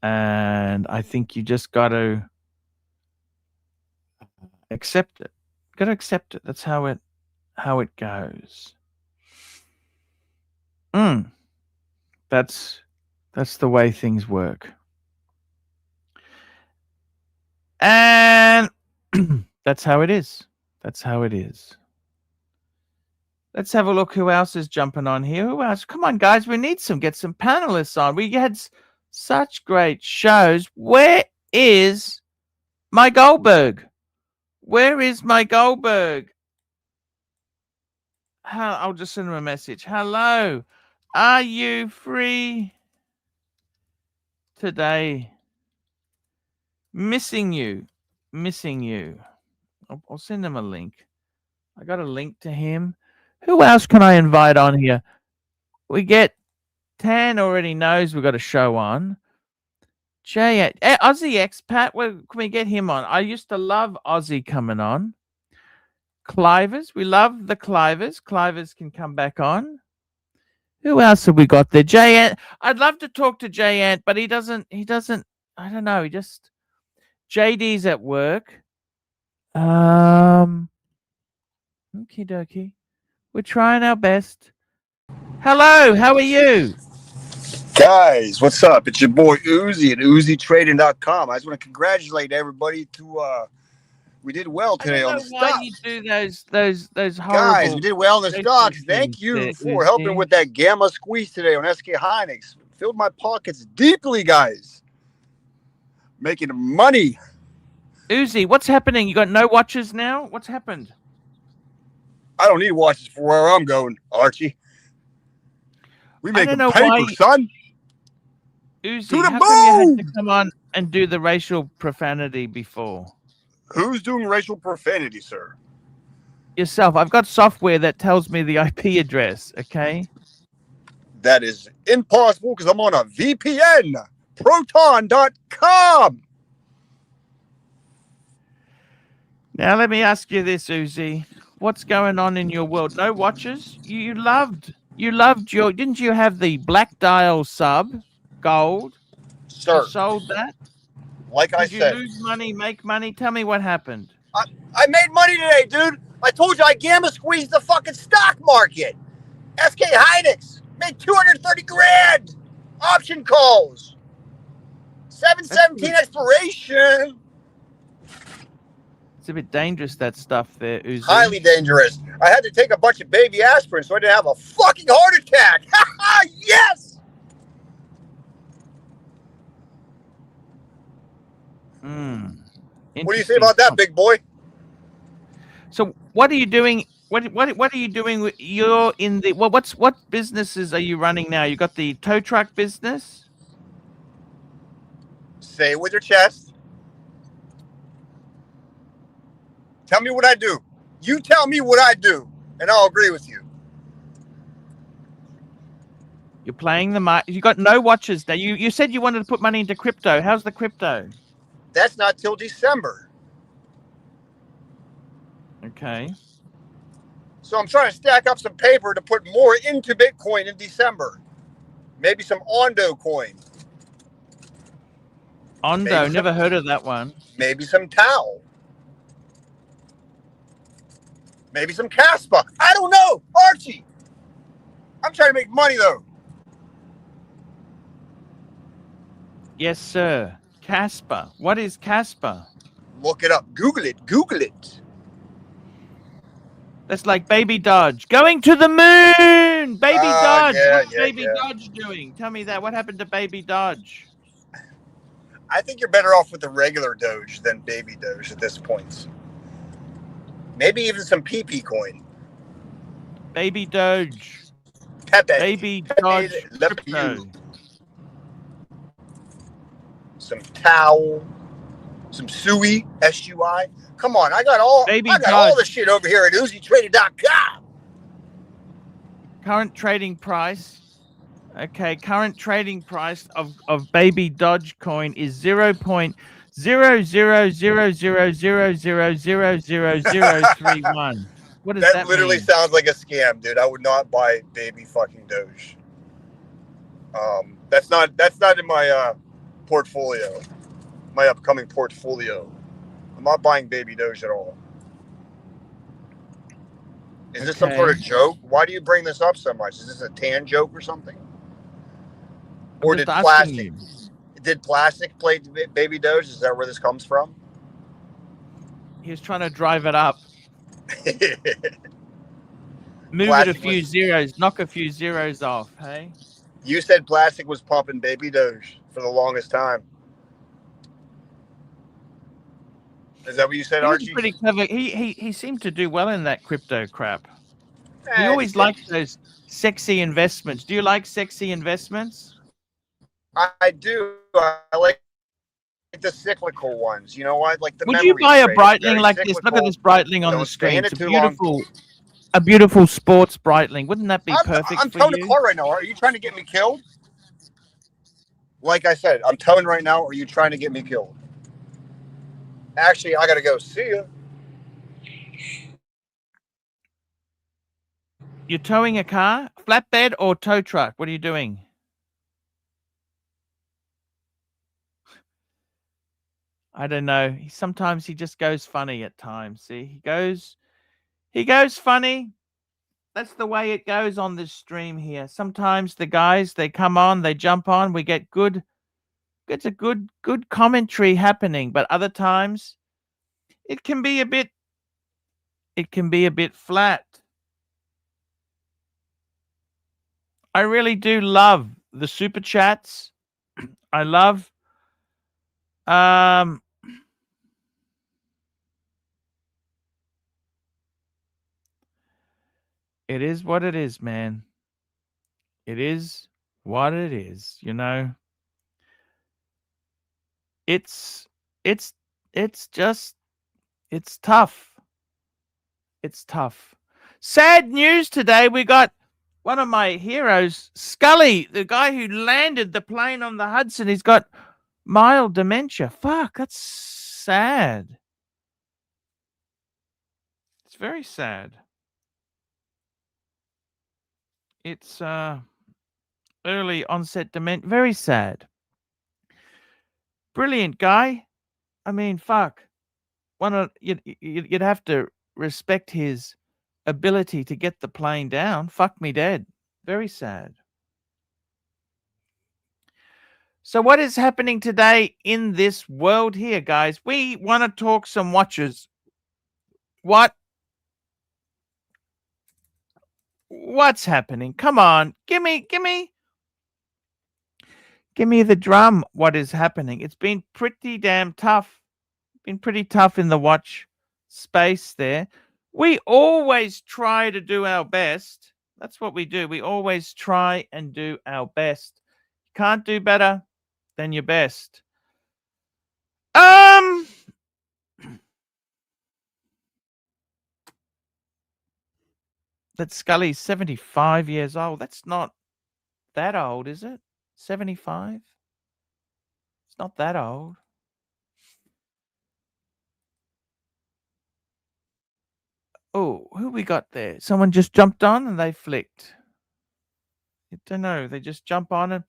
And I think you just got to accept it. Got to accept it. That's how it goes. That's the way things work. And that's how it is. That's how it is. Let's have a look who else is jumping on here. Who else? Come on, guys. We need get some panelists on. We had such great shows. Where is my Goldberg? Where is my Goldberg? I'll just send him a message. Hello. Are you free today? Missing you. Missing you. I'll send him a link. I got a link to him. Who else can I invite on here? We get Tan already knows we've got a show on. Aussie Expat, can we get him on? I used to love Aussie coming on. Clivers, we love the Clivers. Clivers can come back on. Who else have we got there? Jay Ant. I'd love to talk to Jay Ant, but he doesn't, I don't know. JD's at work. Okie dokie. We're trying our best. Hello, how are you?
Guys, what's up? It's your boy Uzi at UziTrading.com. I just want to congratulate everybody we did well today on the stocks.
Why you do those horrible
guys, we did well on the stocks. Thank you for helping with that gamma squeeze today on SK Hynix. Filled my pockets deeply, guys. Making money.
Uzi, what's happening? You got no watches now? What's happened?
I don't need watches for where I'm going, Archie. We making paper, son.
Uzi,
to the
how come you
moon!
had to come on and do the racial profanity before?
Who's doing racial profanity, sir?
Yourself. I've got software that tells me the IP address, okay?
That is impossible because I'm on a VPN. Proton.com.
Now let me ask you this, Uzi. What's going on in your world? No watches? You loved your, didn't you have the black dial sub gold?
Sir.
You sold that?
Like I said.
Did you lose money, make money? Tell me what happened.
I made money today, dude. I told you I gamma squeezed the fucking stock market. SK Hynix made 230 grand. Option calls. 717 expiration.
It's a bit dangerous, that stuff there, Uzi.
Highly dangerous. I had to take a bunch of baby aspirin so I didn't have a fucking heart attack. Yes! What do you say about that, big boy?
So what are you doing? What are you doing? You're in the what businesses are you running now? You got the tow truck business?
Say it with your chest. Tell me what I do. You tell me what I do, and I'll agree with you.
You're playing the market. You got no watches now. You said you wanted to put money into crypto. How's the crypto?
That's not till December.
Okay.
So I'm trying to stack up some paper to put more into Bitcoin in December. Maybe some Ondo coin.
Ondo, never heard of that one.
Maybe some Tau. Maybe some Caspa. I don't know, Archie. I'm trying to make money though.
Yes, sir. Caspa. What is Caspa?
Look it up. Google it. Google it.
That's like Baby Dodge. Going to the moon! Baby Dodge! What's Baby Dodge doing? Tell me that. What happened to Baby Dodge?
I think you're better off with the regular Doge than Baby Doge at this point. Maybe even some PP coin.
Baby Doge.
Pepe.
Baby Dodge. Crypto.
Some Tau. Some Sui. SUI. Come on, I got all the shit over here at UziTrading.com.
Current trading price. Okay, current trading price of Baby Dodge coin is 0.00000000031. What does that mean?
That literally sounds like a scam, dude. I would not buy Baby fucking Doge. That's not in my portfolio. My upcoming portfolio. I'm not buying Baby Doge at all. Is this some sort of joke? Why do you bring this up so much? Is this a tan joke or something? Or did plastic play Baby Doge? Is that where this comes from?
He was trying to drive it up. Move it a
Plastic
few
was-
zeros, knock a few zeros off, hey?
You said Plastic was pumping Baby Doge for the longest time. Is that what you said,
He was
Archie?
pretty clever. He seemed to do well in that crypto crap. He
Eh,
always liked those sexy investments. Do you like sexy investments?
I do. I like the cyclical ones. You know what? Like the
Would you
memory
buy a
trade. It's
Breitling
very
like this? Look at
cyclical.
this Breitling on the
Don't stay
screen.
in
It's
it
a
too long.
beautiful sports Breitling. Wouldn't that be perfect
I'm
for
towing
you?
a car right now. Are you trying to get me killed? Like I said, I'm towing right now. Or are you trying to get me killed? Actually, I gotta go. See ya.
You're towing a car, flatbed or tow truck? What are you doing? I don't know. Sometimes he just goes funny at times. See, he goes funny. That's the way it goes on this stream here. Sometimes the guys, they come on, they jump on, we get it's a good commentary happening, but other times it can be a bit flat. I really do love the super chats. I love it is what it is, man. It is what it is, you know. It's just it's tough. It's tough. Sad news today. We got one of my heroes, Scully, the guy who landed the plane on the Hudson. He's got mild dementia. Fuck, that's sad. It's very sad. It's early onset dementia. Very sad. Brilliant guy. I mean, fuck. You'd have to respect his ability to get the plane down. Fuck me dead. Very sad. So what is happening today in this world here, guys? We want to talk some watches. What's happening? Come on. Give me the drum. What is happening? It's been pretty damn tough. Been pretty tough in the watch space there. We always try to do our best. That's what we do. We always try and do our best. Can't do better than your best. That Scully's 75 years old. That's not that old, is it? 75? It's not that old. Oh, who we got there? Someone just jumped on and they flicked. I don't know. They just jump on and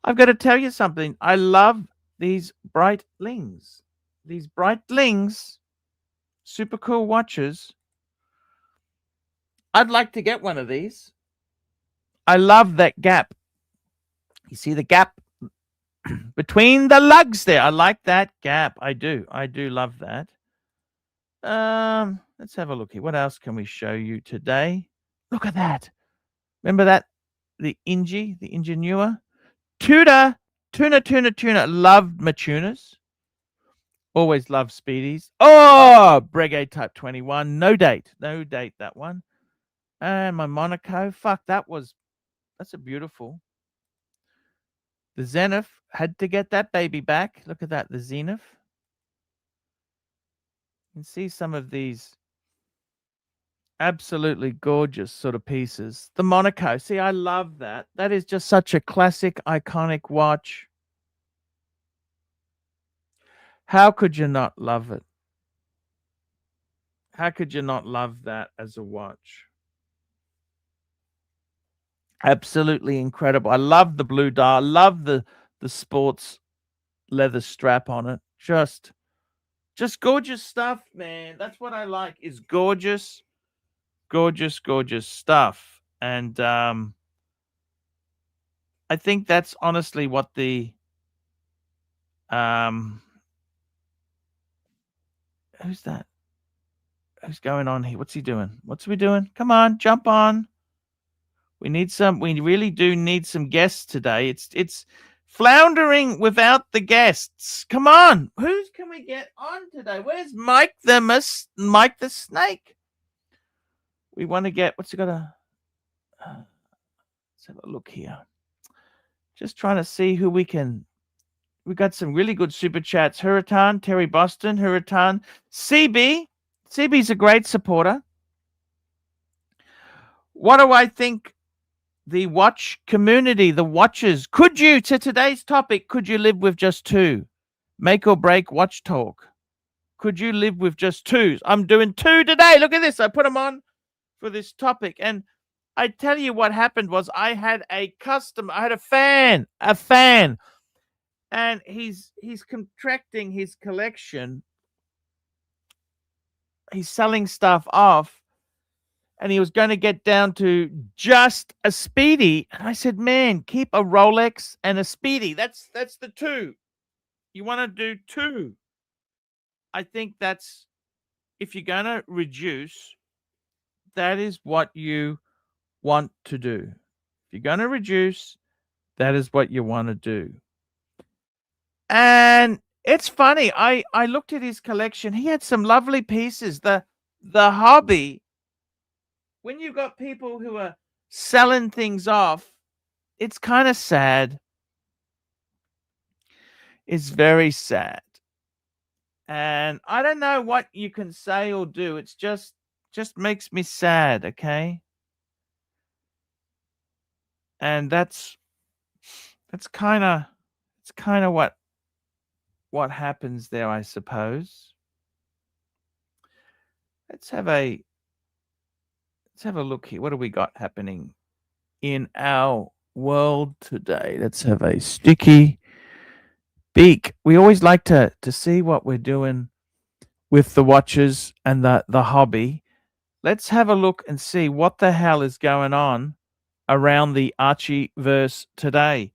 I've got to tell you something. I love these Breitlings. These Breitlings, super cool watches. I'd like to get one of these. I love that gap. You see the gap between the lugs there. I like that gap. I do love that. Let's have a look here. What else can we show you today? Look at that. Remember that? The Ingenua. Tuna. Loved my tunas. Always loved speedies. Oh, Breguet Type 21. No date, that one. And my Monaco. Fuck, that's a beautiful. The Zenith. Had to get that baby back. Look at that, the Zenith. You can see some of these absolutely gorgeous sort of pieces. The Monaco. See, I love that. That is just such a classic, iconic watch. How could you not love it? How could you not love that as a watch? Absolutely incredible. I love the blue dial. Love the sports leather strap on it. Just gorgeous stuff, man. That's what I like, is gorgeous stuff. And I think that's honestly what the who's that? Who's going on here? What's he doing? What's we doing? Come on, jump on. We need some. We really do need some guests today. It's floundering without the guests. Come on, who's can we get on today? Where's Mike Mike the Snake? We want to get. What's he got to? Let's have a look here. Just trying to see who we can. We got some really good super chats. Hurritan, Terry Boston, Hurritan, CB. CB's a great supporter. What do I think? The watch community, the watchers. Could you, to today's topic, could you live with just two? Make or break watch talk. Could you live with just twos? I'm doing two today. Look at this. I put them on for this topic. And I tell you what happened was I had a customer, I had a fan, and he's contracting his collection. He's selling stuff off. And he was going to get down to just a Speedy. And I said, man, keep a Rolex and a Speedy. That's the two. You want to do two. I think that's, if you're going to reduce, that is what you want to do. If you're going to reduce, that is what you want to do. And it's funny. I looked at his collection. He had some lovely pieces. The hobby, when you've got people who are selling things off, it's kind of sad. It's very sad. And I don't know what you can say or do. It's just makes me sad, okay? And that's kind of what happens there, I suppose. Let's have a look here. What do we got happening in our world today? Let's have a sticky beak. We always like to see what we're doing with the watches and the hobby. Let's have a look and see what the hell is going on around the Archieverse today.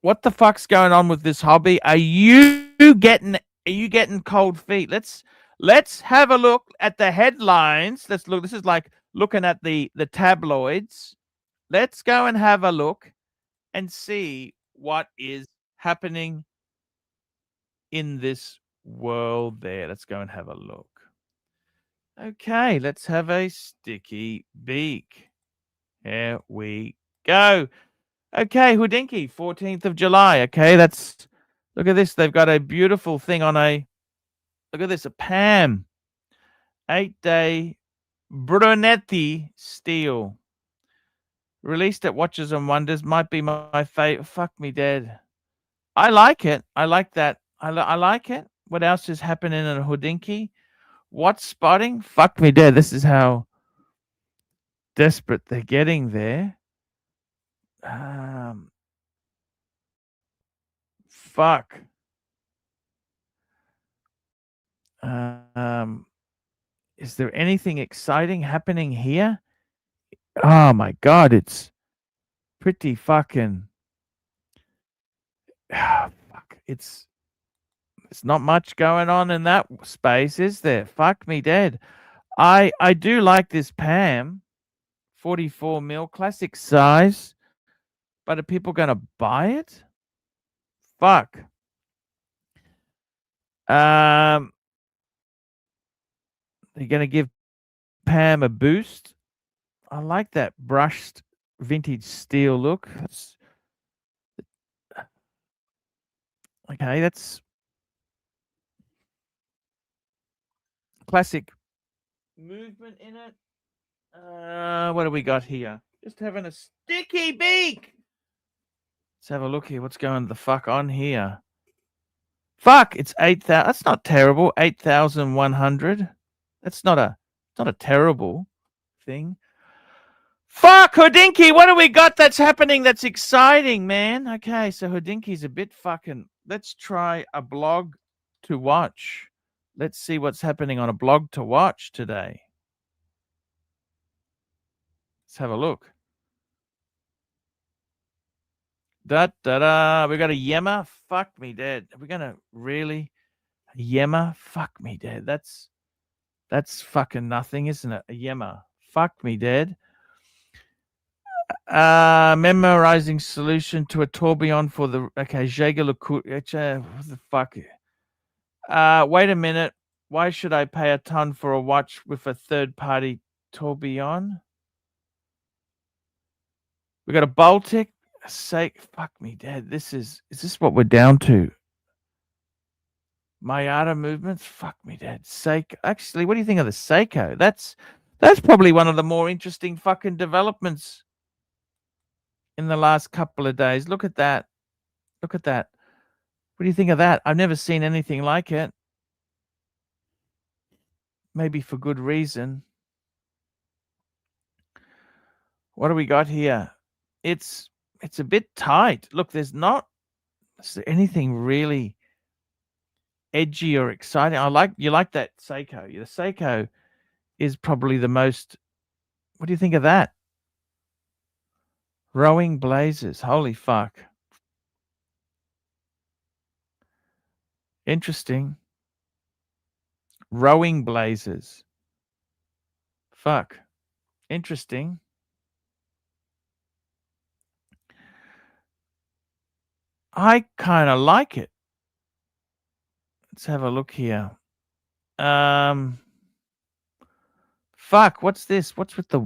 What the fuck's going on with this hobby? Are you getting cold feet? Let's have a look at the headlines. Let's look. This is like looking at the tabloids. Let's go and have a look and see what is happening in this world there. Let's go and have a look. Okay, let's have a sticky beak. Here we go. Okay, Houdinki, 14th of July. Okay, look at this. They've got a beautiful thing on look at this, a Pam. 8-day Brunetti steel. Released at Watches and Wonders. Might be my favorite. Fuck me dead. I like it. I like that. I like it. What else is happening in a Houdinki? What's spotting? Fuck me dead. This is how desperate they're getting there. Fuck. Is there anything exciting happening here? Oh my God, it's pretty fucking. Fuck. It's not much going on in that space, is there? Fuck me dead. I do like this Pam, 44 mil, classic size, but are people going to buy it? Fuck. They're going to give Pam a boost. I like that brushed vintage steel look. Okay, that's classic movement in it. What do we got here? Just having a sticky beak. Let's have a look here. What's going the fuck on here? Fuck, it's 8,000. That's not terrible. 8,100. That's not a terrible thing. Fuck, Houdinki, what do we got that's happening that's exciting, man? Okay, so Houdinki's a bit fucking. Let's try a blog to watch. Let's see what's happening on a blog to watch today. Let's have a look. Da da da. We got a Yema. Fuck me dead. Are we gonna really? A Yemma? Fuck me dead. That's fucking nothing, isn't it? A Yemma. Fuck me dead. Memorizing solution to a tourbillon for the Jaeger what the fuck? Wait a minute. Why should I pay a ton for a watch with a third-party tourbillon? We got a Baltic. Sake, fuck me dead. Is this what we're down to? Mayata movements, fuck me dead. Seiko. Actually, what do you think of the Seiko? That's probably one of the more interesting fucking developments in the last couple of days. Look at that. Look at that. What do you think of that? I've never seen anything like it. Maybe for good reason. What do we got here? It's a bit tight. Look, there's not anything really edgy or exciting. You like that Seiko. The Seiko is probably the most. What do you think of that? Rowing Blazers. Holy fuck. Interesting. Rowing Blazers. Fuck. Interesting. I kind of like it. Let's have a look here. Fuck, what's this? What's the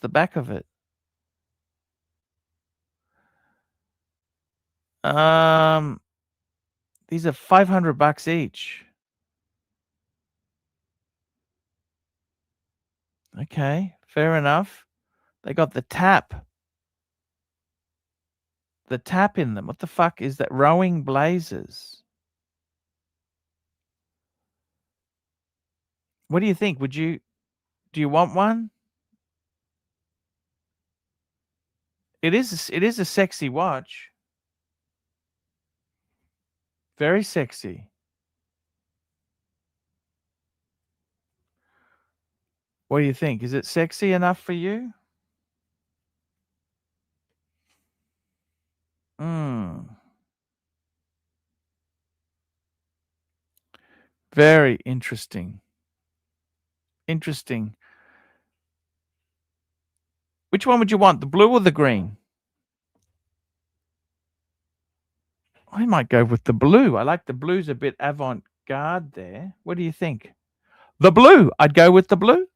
back of it? These are $500 each. Okay, fair enough. They got the tap. The tap in them. What the fuck is that? Rowing Blazers. What do you think? Do you want one? It is a sexy watch. Very sexy. What do you think? Is it sexy enough for you? Very interesting. Interesting. Which one would you want, the blue or the green? I might go with the blue. I like the blue's a bit avant-garde there. What do you think? The blue. I'd go with the blue.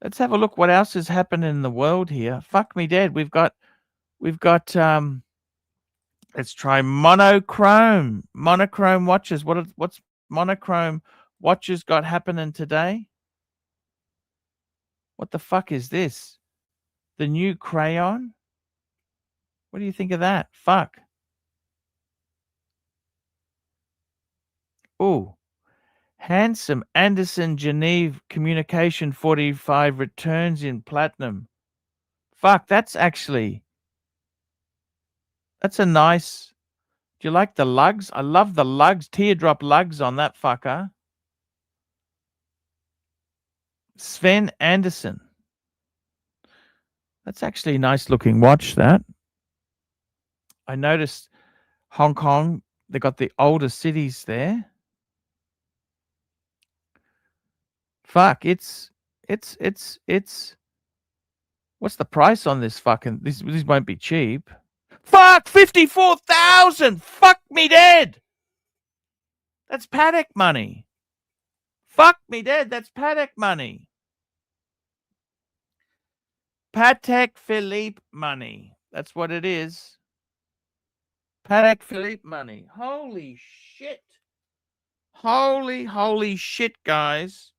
Let's have a look what else has happened in the world here. Fuck me dead. We've got let's try monochrome. Monochrome watches. What's monochrome watches got happening today? What the fuck is this? The new crayon? What do you think of that? Fuck. Ooh. Handsome Anderson Geneve Communication 45 returns in platinum. Fuck, that's a nice. Do you like the lugs? I love the lugs, teardrop lugs on that fucker. Sven Anderson. That's actually a nice looking watch, that. I noticed Hong Kong, they got the older cities there. Fuck, it's what's the price on this fucking this won't be cheap. Fuck, 54,000. Fuck me dead. That's Patek money. Fuck me dead. That's Patek money. Patek Philippe money. That's what it is. Patek Philippe money. Holy shit. Holy shit, guys.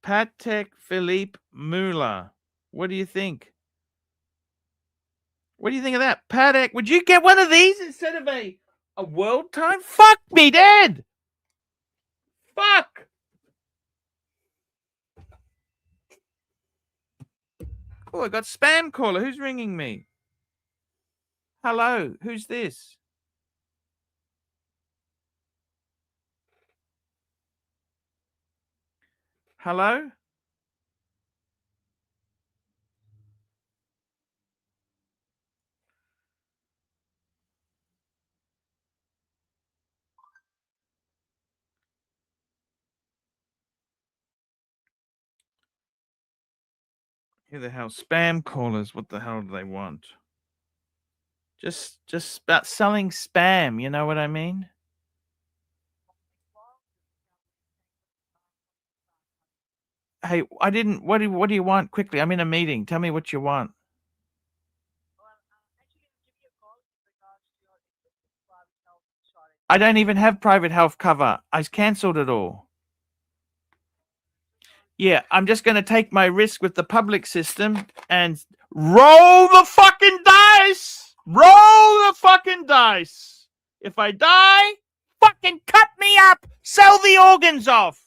Patek Philippe Moula. What do you think? What do you think of that? Patek, would you get one of these instead of a world time? Fuck me dead. Fuck. Oh, I got spam caller. Who's ringing me? Hello, who's this? Hello? Who the hell? Spam callers. What the hell do they want? Just about selling spam. You know what I mean? Hey, I didn't. What do you want? Quickly, I'm in a meeting. Tell me what you want. I don't even have private health cover. I cancelled it all. Yeah, I'm just going to take my risk with the public system and roll the fucking dice. Roll the fucking dice. If I die, fucking cut me up. Sell the organs off.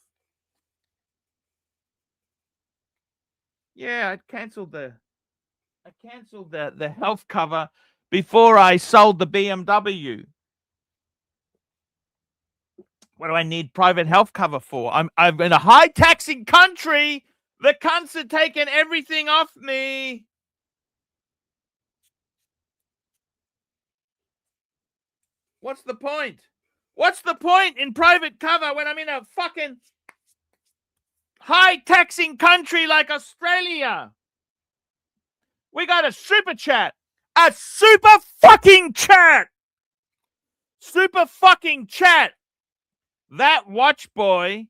Yeah, I cancelled the health cover before I sold the BMW. What do I need private health cover for? I'm in a high taxing country. The cunts are taking everything off me. What's the point? What's the point in private cover when I'm in a fucking high taxing country like Australia? We got a super chat. A super fucking chat. Super fucking chat. That watch boy,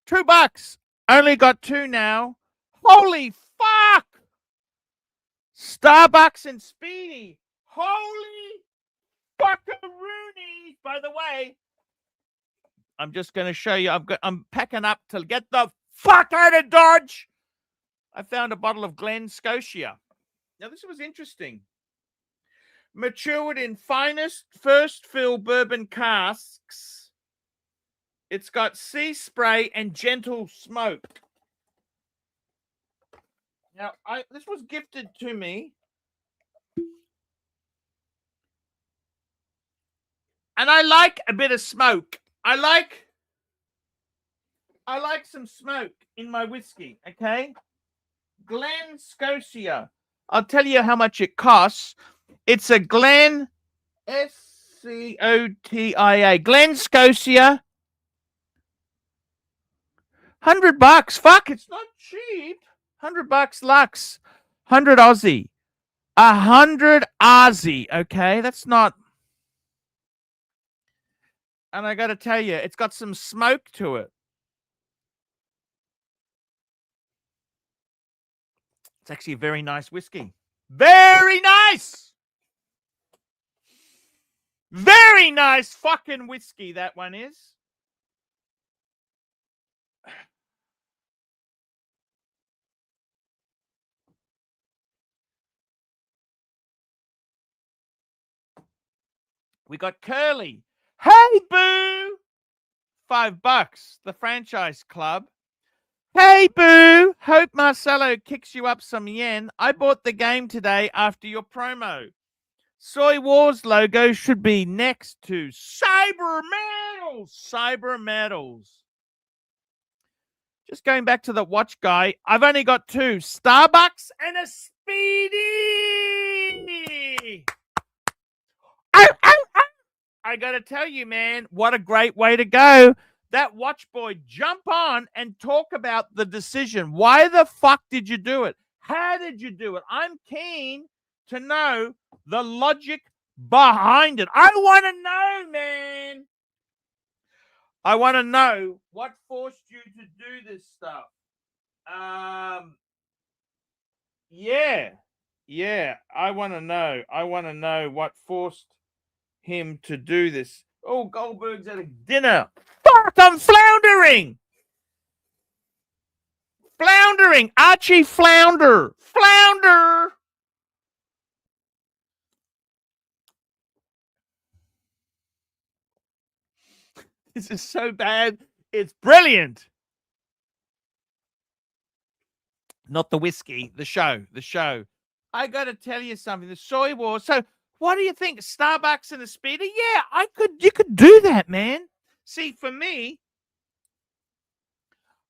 $2. Only got 2 now. Holy fuck! Starbucks and Speedy. Holy fuckaroonies! By the way, I'm just going to show you. I'm packing up to get the fuck out of Dodge. I found a bottle of Glen Scotia. Now this was interesting. Matured in finest first fill bourbon casks. It's got sea spray and gentle smoke. Now, this was gifted to me. And I like a bit of smoke. I like some smoke in my whiskey, okay? Glen Scotia. I'll tell you how much it costs. It's a Glen Scotia. Glen Scotia. $100. Fuck, it's not cheap. $100 Lux. 100 Aussie. 100 Aussie. Okay, that's not. And I got to tell you, it's got some smoke to it. It's actually a very nice whiskey. Very nice. Very nice fucking whiskey, that one is. We got Curly. Hey, boo. $5. The franchise club. Hey, boo. Hope Marcelo kicks you up some yen. I bought the game today after your promo. Soy Wars logo should be next to Cyber Medals. Cyber Medals. Just going back to the watch guy. I've only got 2. Starbucks and a Speedy. Ow, ow, ow. I got to tell you, man, what a great way to go. That watch boy, jump on and talk about the decision. Why the fuck did you do it? How did you do it? I'm keen to know the logic behind it. I want to know, man. I want to know what forced you to do this stuff. Yeah. I want to know. I want to know what forced him to do this. Oh, Goldberg's at a dinner. Fuck, I'm floundering. Floundering. Archie flounder. Flounder. This is so bad. It's brilliant. Not the whiskey, the show. I got to tell you something. The Soy Wars. So what do you think? Starbucks and a Speedy? Yeah, you could do that, man. See, for me,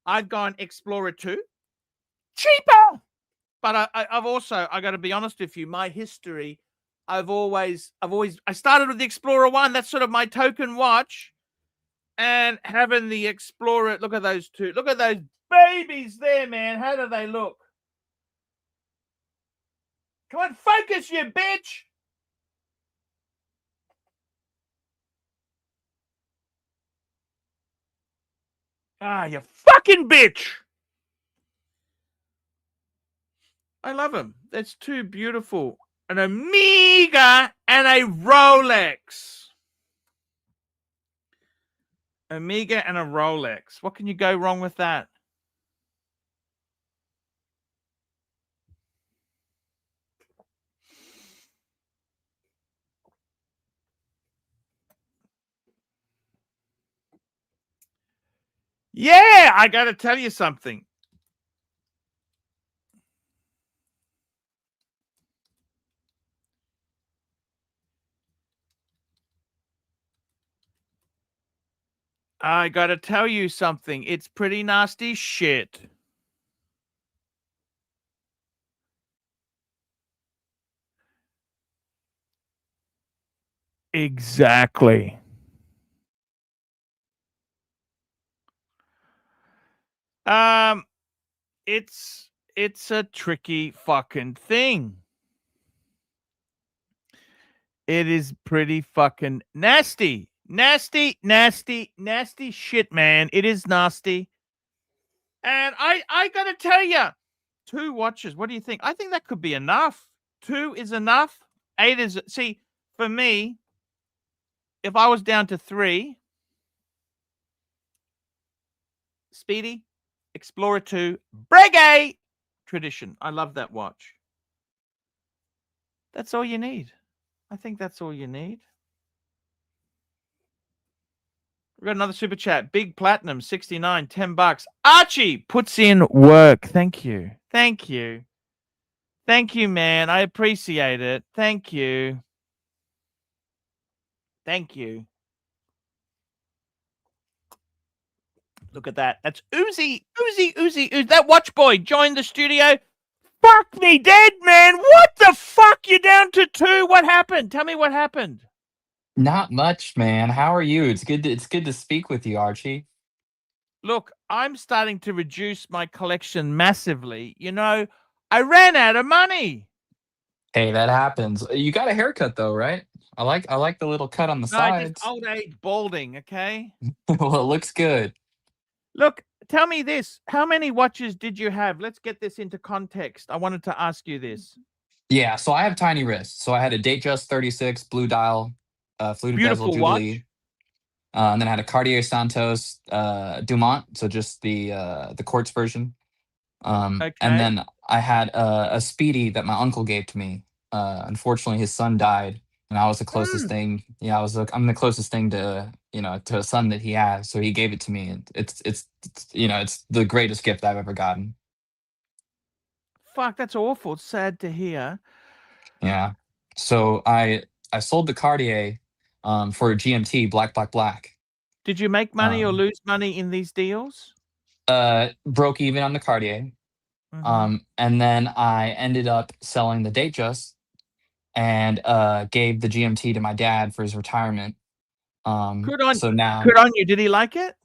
I've gone Explorer 2. Cheaper. But I've also, I got to be honest with you, my history, I started with the Explorer 1. That's sort of my token watch. And having the Explorer, look at those 2. Look at those babies there, man. How do they look? Come on, focus, you bitch. Ah, you fucking bitch. I love them. That's two beautiful. An Amiga and a Rolex. Amiga and a Rolex. What can you go wrong with that? Yeah, I got to tell you something. I got to tell you something. It's pretty nasty shit. Exactly. It's a tricky fucking thing. It is pretty fucking nasty. Nasty, nasty, nasty shit, man. It is nasty. And I got to tell you, 2 watches. What do you think? I think that could be enough. 2 is enough. 8 is, see, for me, if I was down to 3, Speedy, Explorer 2, Breguet, Tradition. I love that watch. That's all you need. I think that's all you need. We got another super chat. Big Platinum, 69, $10. Archie puts in work. Thank you. Thank you. Thank you, man. I appreciate it. Thank you. Thank you. Look at that. That's Uzi. That watch boy joined the studio. Fuck me dead, man. What the fuck? You're down to 2. What happened? Tell me what happened.
Not much, man. How are you? It's good to speak with you, Archie.
Look, I'm starting to reduce my collection massively. You know, I ran out of money.
Hey, that happens. You got a haircut though, right? I like the little cut on the
No, just
sides.
old age balding, okay?
Well, it looks good.
Look, tell me this. How many watches did you have? Let's get this into context. I wanted to ask you this.
Yeah, so I have tiny wrists. So I had a Datejust 36 blue dial, fluted bezel
Beautiful watch.
Jubilee. And then I had a Cartier Santos Dumont, so just the quartz version.
Okay.
And then I had a Speedy that my uncle gave to me. Unfortunately, his son died, and I was the closest thing. Yeah, I'm the closest thing to to a son that he has. So he gave it to me, and it's it's the greatest gift I've ever gotten.
Fuck, that's awful. It's sad to hear.
Yeah. So I sold the Cartier for a GMT black.
Did you make money or lose money in these deals?
Broke even on the Cartier. And then I ended up selling the Datejust and gave the GMT to my dad for his retirement. So now,
good on you. Did he like it?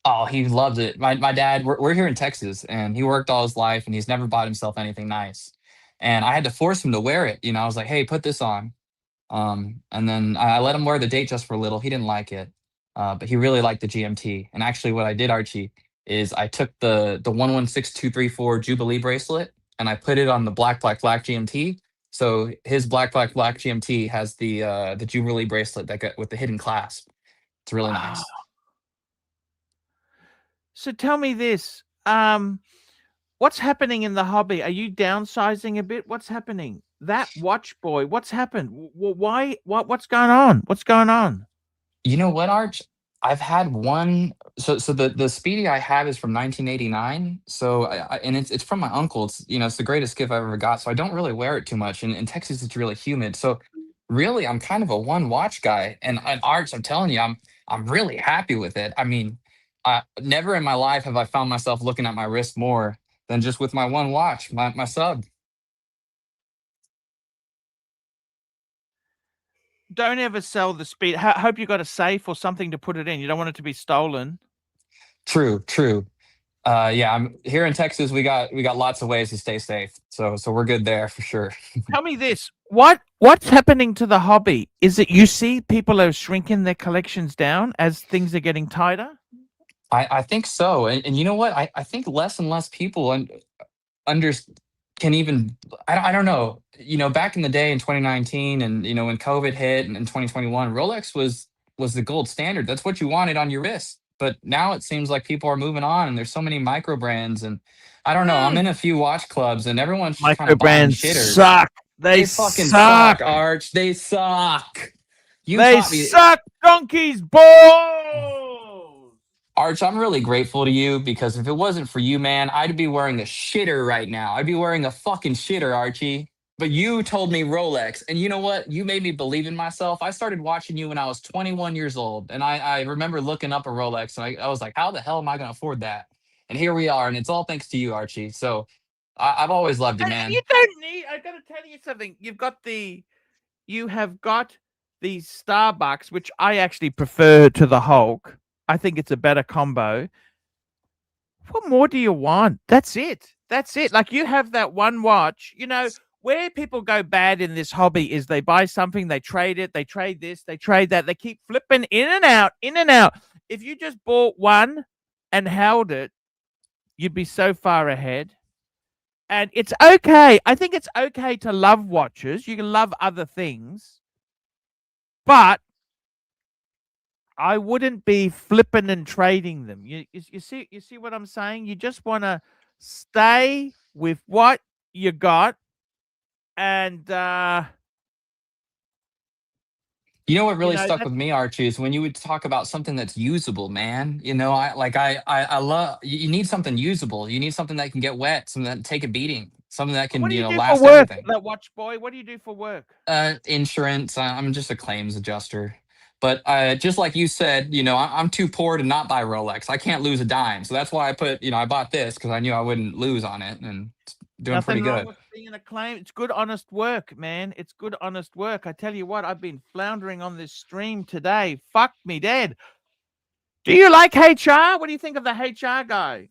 oh, he loved it. My dad, we're here in Texas, and he worked all his life, and he's never bought himself anything nice. And I had to force him to wear it. I was like, hey, put this on. And then I let him wear the Datejust for a little. He didn't like it, but he really liked the GMT. And actually, what I did, Archie, is I took the 116234 Jubilee bracelet and I put it on the black GMT. So his black GMT has the Jubilee bracelet that got with the hidden clasp. It's really nice.
So tell me this. What's happening in the hobby? Are you downsizing a bit? What's happening? That watch boy, what's happened? Why? What's going on? What's going on?
You know what, Arch? I've had one. So the Speedy I have is from 1989. So and it's from my uncle. It's the greatest gift I've ever got. So I don't really wear it too much. And in Texas, it's really humid. So really, I'm kind of a one watch guy. And Arch, I'm telling you, I'm really happy with it. I mean, never in my life have I found myself looking at my wrist more than just with my one watch, my sub.
Don't ever sell the Speed. Hope you got a safe or something to put it in. You don't want it to be stolen.
True. Yeah, I'm here in Texas. We got lots of ways to stay safe, so we're good there for sure.
Tell me this: what's happening to the hobby? Is it you see people are shrinking their collections down as things are getting tighter?
I think so, and you know what? I think less and less people under can even I don't know. You know, back in the day in 2019, and you know when COVID hit, and in 2021, Rolex was the gold standard. That's what you wanted on your wrist. But now it seems like people are moving on, and there's so many micro brands, and I don't know. I'm
Mm.
in a few watch clubs, and everyone's just kind
Micro
of buying
brands
shitters.
suck. They
They fucking
suck.
suck, Arch. They suck. You
They
taught me.
suck donkeys balls.
Arch, I'm really grateful to you because if it wasn't for you, man, I'd be wearing a shitter right now. I'd be wearing a fucking shitter, Archie. But you told me Rolex. And you know what? You made me believe in myself. I started watching you when I was 21 years old. And I remember looking up a Rolex and I was like, how the hell am I going to afford that? And here we are. And it's all thanks to you, Archie. So I've always loved you,
And you
man.
don't need. I gotta tell you something. You have got the Starbucks, which I actually prefer to the Hulk. I think it's a better combo. What more do you want? That's it. That's it. Like you have that one watch. You know where people go bad in this hobby is they buy something, they trade it, they trade this, they trade that. They keep flipping in and out, in and out. If you just bought one and held it, you'd be so far ahead. And it's okay. I think it's okay to love watches. You can love other things, but I wouldn't be flipping and trading them. You see what I'm saying? You just want to stay with what you got, and
You know what
you
really
know
stuck
that's
with me, Archie, is when you would talk about something that's usable, man. You know, I love you need something usable. You need something that can get wet, something that can take a beating, something that
what
can,
do
you
you
know,
do for
last
work,
everything.
that watch boy? What do you do for work?
Insurance. I'm just a claims adjuster. But just like you said, you know, I'm too poor to not buy Rolex. I can't lose a dime. So that's why I bought this because I knew I wouldn't lose on it, and it's doing pretty
Nothing wrong
good.
with being a claim. It's good, honest work, man. It's good, honest work. I tell you what, I've been floundering on this stream today. Fuck me dead. Do you like HR? What do you think of the HR guy?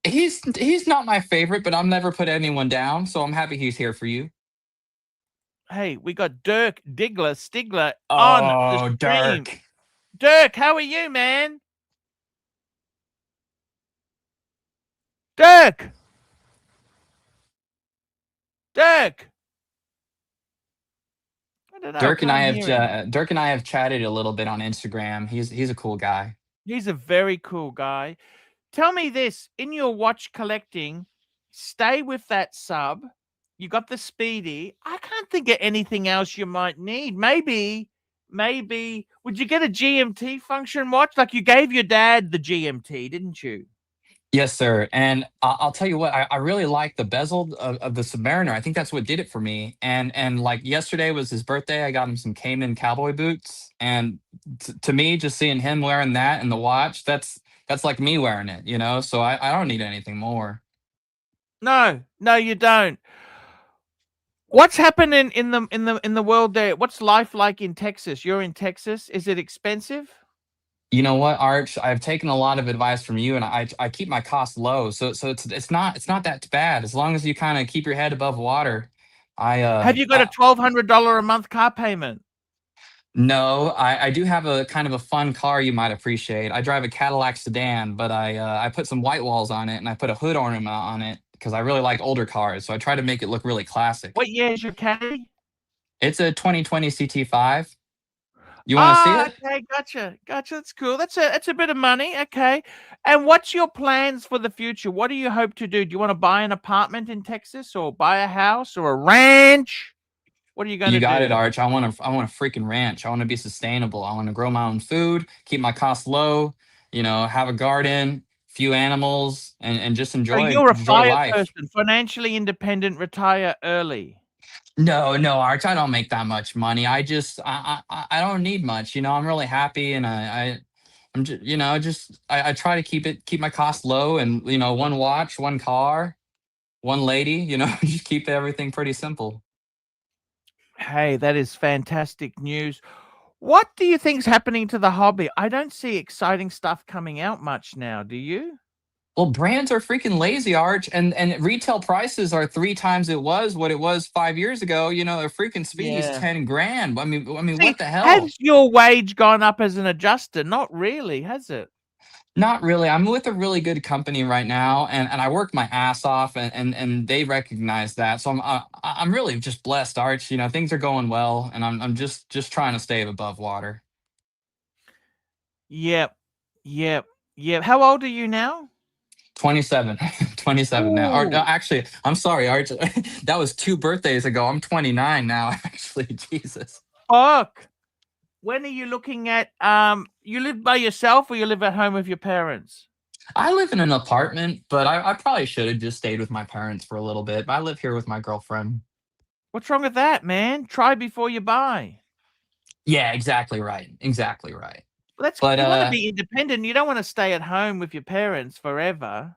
He's not my favorite, but I've never put anyone down, so I'm happy he's here for you.
Hey, we got Dirk Stigler on the
Oh,
stream.
Dirk.
Dirk, how are you, man? Dirk. Dirk. I don't know. I can't hear him.
Dirk and I have chatted a little bit on Instagram. He's a cool guy.
He's a very cool guy. Tell me this, in your watch collecting, stay with that sub. You got the Speedy. I can't think of anything else you might need. Maybe, would you get a GMT function watch? Like you gave your dad the GMT, didn't you?
Yes, sir. And I'll tell you what, I really like the bezel of the Submariner. I think that's what did it for me. And like yesterday was his birthday. I got him some Cayman cowboy boots. And to me, just seeing him wearing that and the watch, that's like me wearing it, you know? So I don't need anything more.
No, you don't. What's happening in the world there? What's life like in Texas? You're in Texas. Is it expensive?
You know what, Arch? I've taken a lot of advice from you, and I keep my costs low, so it's not that bad as long as you kind of keep your head above water.
Have you got a $1,200 a month car payment?
No, I do have a kind of a fun car you might appreciate. I drive a Cadillac sedan, but I put some white walls on it and I put a hood ornament on it because I really like older cars, so I try to make it look really classic.
What year is your caddy?
It's a 2020 CT5. You want to see it?
Okay, gotcha. That's cool. That's a bit of money. Okay. And what's your plans for the future? What do you hope to do? Do you want to buy an apartment in Texas or buy a house or a ranch? What are you going
You
to
got it,
do?
Arch. I want a freaking ranch. I want to be sustainable. I want to grow my own food, keep my costs low, you know, have a garden, few animals, and just
So
enjoy
you're a
enjoy
fire
life.
person, financially independent, retire early.
No, Arch. I don't make that much money. I don't need much. You know, I'm really happy, and I'm just you know just I try to keep my costs low, and you know, one watch, one car, one lady. You know, just keep everything pretty simple.
Hey, that is fantastic news. What do you think's happening to the hobby? I don't see exciting stuff coming out much now. Do you?
Well, brands are freaking lazy, Arch, and retail prices are 3 times what it was 5 years ago. You know, a freaking speedy's
Yeah.
10 grand. I mean,
See,
what the hell?
has your wage gone up as an adjuster? Not really, has it?
Not really. I'm with a really good company right now, and I work my ass off, and they recognize that. So I'm really just blessed, Arch. You know, things are going well, and I'm just trying to stay above water.
Yep. Yep. Yep. How old are you now?
27, 27 now. Or no,
Ooh.
actually, I'm sorry, Arch. That was 2 birthdays ago. I'm 29 now. Actually, Jesus.
Fuck. When are you looking at you live by yourself or you live at home with your parents?
I live in an apartment, but I probably should have just stayed with my parents for a little bit. But I live here with my girlfriend.
What's wrong with that, man? Try before you buy.
Yeah, exactly right. Exactly right.
That's
But
you want to be independent. You don't want to stay at home with your parents forever.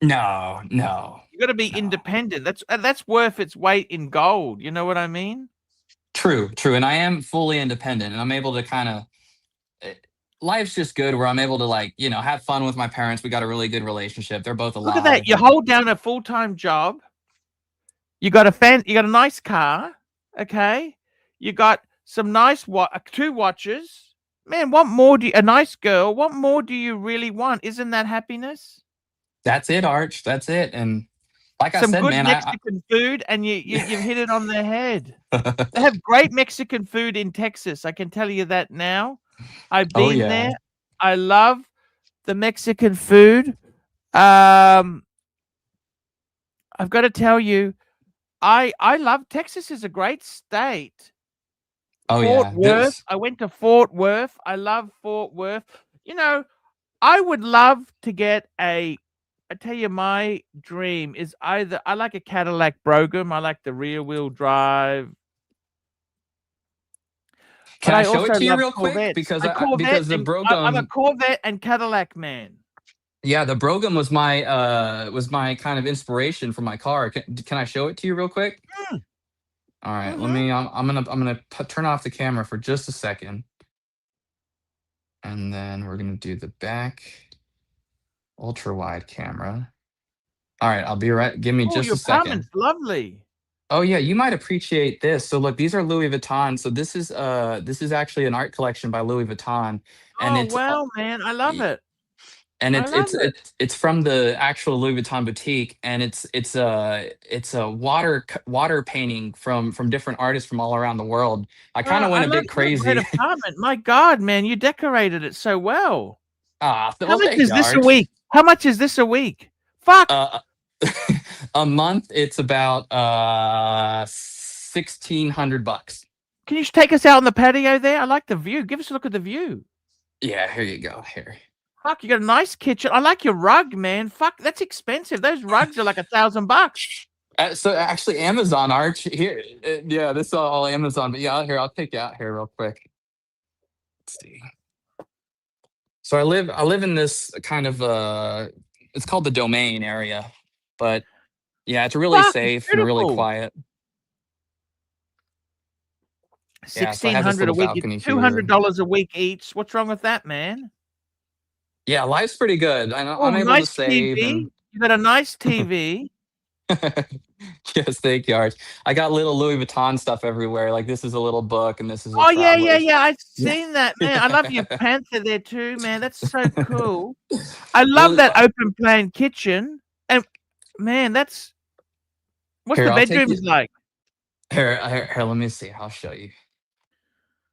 no, no,
You got to be
no.
independent. That's worth its weight in gold. You know what I mean?
True, true. And I am fully independent, and I'm able to kind of life's just good where I'm able to, like, you know, have fun with my parents. We got a really good relationship. They're both
Look at that.
alive.
You hold down a full-time job. You got a nice car, okay? You got some nice 2 watches. Man, what more do you, a nice girl, what more do you really want? Isn't that happiness?
That's it, Arch. That's it. And like I
Some
said,
good
man,
Mexican food, and you've hit it on the head. They have great Mexican food in Texas. I can tell you that now. I've
oh
been
yeah.
there. I love the Mexican food. I've got to tell you, I love Texas is a great state.
Oh
Fort
yeah.
Worth. I went to Fort Worth. I love Fort Worth. You know, I would love to get I tell you, my dream is either I like a Cadillac Brougham. I like the rear wheel drive. But
Can I
I
show it
also
to you
love
real quick?
Corvettes.
Because
A Corvette,
because the
and I'm a
Brougham,
Corvette and Cadillac man.
yeah, the Brougham was my kind of inspiration for my car. Can I show it to you real quick?
Mm,
All right, let
mhm.
me. I'm gonna turn off the camera for just a second, and then we're gonna do the back ultra wide camera. All right, I'll be right. Give me
Oh,
just
your
a second.
apartment's lovely.
Oh yeah, you might appreciate this. So look, these are Louis Vuitton. So this is actually an art collection by Louis Vuitton, and
Oh, wow, man. I love it.
and
I love it.
it's from the actual Louis Vuitton boutique, and it's a water painting from different artists from all around the world. I kind of
I
went a
love
bit
what a great
crazy.
apartment. My God, man, you decorated it so well. How
Well,
much
thank
is
you,
this a
Arch.
week? How much is this a week? Fuck.
Uh, a month, it's about $1,600.
Can you take us out on the patio there? I like the view. Give us a look at the view.
Yeah, here you go. Here.
Fuck, you got a nice kitchen. I like your rug, man. Fuck, that's expensive. Those rugs are like $1,000.
So actually, Amazon, Arch, here. Yeah, this is all Amazon. But yeah, here, I'll take you out here real quick. Let's see. So I live in this kind of it's called the Domain area, but yeah, it's really
Fuck, it's
safe and really
beautiful.
quiet. Yeah, so I have this
1,600 a
little
week.
balcony
It's
here.
$200 a week each. What's wrong with that, man?
Yeah, life's pretty good.
Oh,
I'm able to
nice
save
TV.
and
You got a nice TV.
yes, thank you, Arch. I got little Louis Vuitton stuff everywhere. Like this is a little book, and this is a
Oh, yeah, yeah,
traveler's.
yeah. I've
Yeah.
seen that, man. I love your panther there too, man. That's so cool. I love
Well,
that open plan kitchen. And man, what's
here,
the
I'll take you.
bedrooms like?
Here, let me see. I'll show you.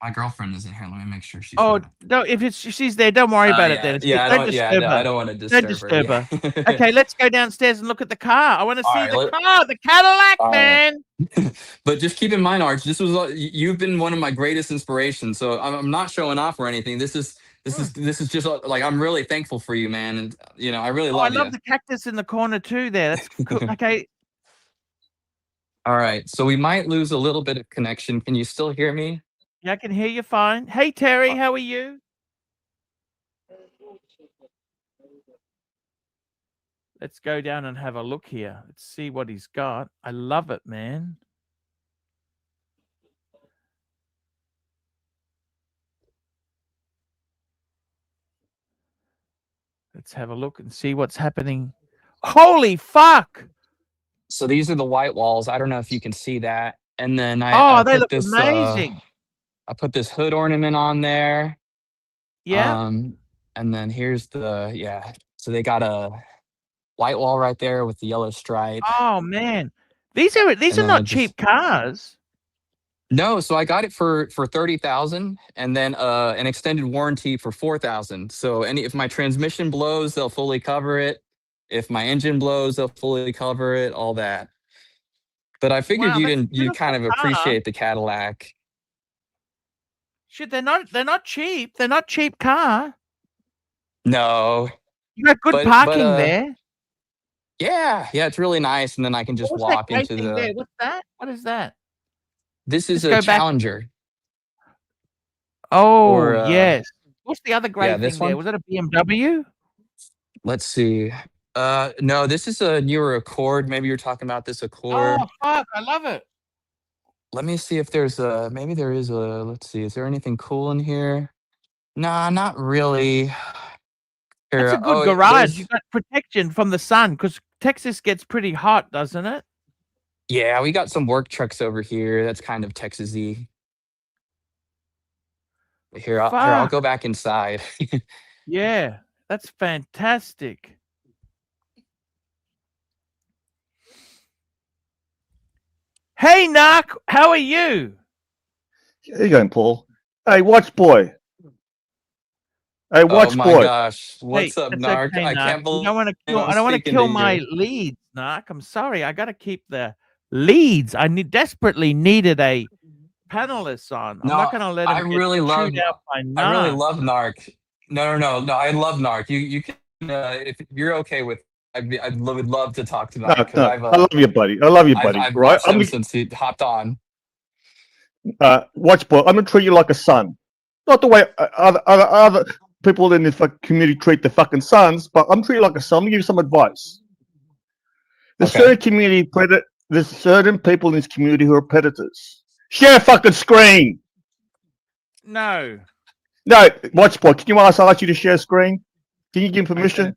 My girlfriend is in here. Let me make sure she's
Oh,
not.
no, if she's there, don't worry about it
Yeah,
then.
yeah,
Don't disturb
no,
her.
I don't want to
Don't
disturb her.
disturb her.
Yeah.
Okay, let's go downstairs and look at the car. I want to
All
see
right,
the car, the Cadillac,
all right.
man.
But just keep in mind, Arch, you've been one of my greatest inspirations. So I'm not showing off or anything. This is just like I'm really thankful for you, man, and you know I really
Oh, I
love
love
you.
the cactus in the corner too there. That's cool. Okay.
All right, so we might lose a little bit of connection. Can you still hear me?
Yeah, I can hear you fine. Hey, Terry, how are you? Let's go down and have a look here. Let's see what he's got. I love it, man. Let's have a look and see what's happening. Holy fuck!
So these are the white walls. I don't know if you can see that. And then
Oh,
I
they
put
look
this
amazing.
I put this hood ornament on there.
Yeah.
And then here's the So they got a white wall right there with the yellow stripe.
Oh man, these are not cheap cars.
No, so I got it for 30,000, and then an extended warranty for 4,000. So if my transmission blows, they'll fully cover it. If my engine blows, they'll fully cover it. All that. But I figured
Wow, that's a
you'd kind of
beautiful car.
appreciate the Cadillac.
Shit, they're not cheap. They're not cheap car.
No,
You got good parking there.
Yeah, it's really nice, and then I can just
What's
walk
that
into
thing
the.
there? What's that? What is that?
This is
Let's
a
go back.
Challenger.
Oh
Or,
yes. What's the other great
this
thing there?
one?
Was it a BMW?
Let's see. No, this is a newer Accord. Maybe you're talking about this Accord.
Oh fuck, I love it.
Let me see if there's maybe there is a. Let's see. Is there anything cool in here? Nah, not really.
It's
Here,
a good garage. You got protection from the sun because Texas gets pretty hot, doesn't it?
Yeah, we got some work trucks over here. That's kind of Texas-y. Here, I'll go back inside.
Yeah, that's fantastic. Hey, Narc, how are you?
How you going, Paul? Hey, watch boy. Hey, watch
Oh my
boy.
gosh. What's up,
That's
Narc?
okay,
I
Narc.
can't believe
I don't want to kill.
I'm
I don't want to
speaking
kill
to
my
you.
leads, Narc. I'm sorry. I got to keep the leads. I desperately needed a panelist on. I'm not going to let him
I
get
really love
chewed out by Narc.
I really love Narc. No, I love Narc. You can if you're okay with would love to talk to
No,
Narc.
no, I love you, buddy. I love you, buddy.
I've
Right?
watched him since he hopped on.
Watch boy. I'm gonna treat you like a son, not the way other people in the community treat their fucking sons, but I'm treating you like a son. I'm gonna give you some advice. There's
Okay.
There's certain people in this community who are predators. Share a fucking screen.
No.
No, watch boy. Can you ask you to share screen? Can you give him permission?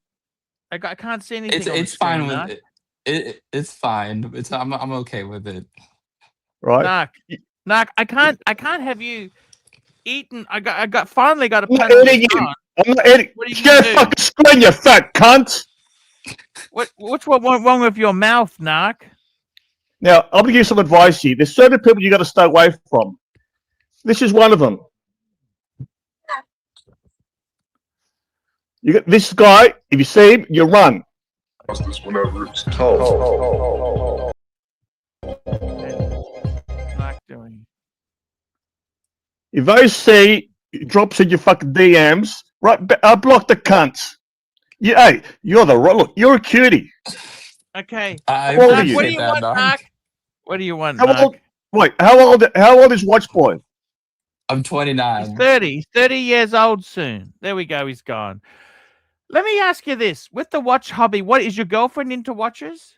I can't see anything.
It's fine with it. It's fine. I'm okay with it.
Right.
Narc, I can't have you eaten. I finally got a
I'm not
panelist
editing you.
on.
I'm not editing.
What are you
Share
gonna
a
do?
fucking screen, you fat cunt.
What's wrong with your mouth, Narc?
Now, I'm going to give you some advice here. There's certain people you got to stay away from. This is one of them. You got this guy. If you see him, you run.
Whenever it's tough.
Narc doing?
If I see it drops in your fucking DMs, right? I block the cunts. Yeah, hey, look. You're a cutie.
Okay.
I
How old are
Narc,
you?
what do you
appreciate
want,
that,
Narc?
Narc.
What do you want,
How
Narc?
old? Wait, how old is Watch Boy?
I'm
He's
29.
30. He's 30 years old soon. There we go. He's gone. Let me ask you this: with the watch hobby, what is your girlfriend into watches?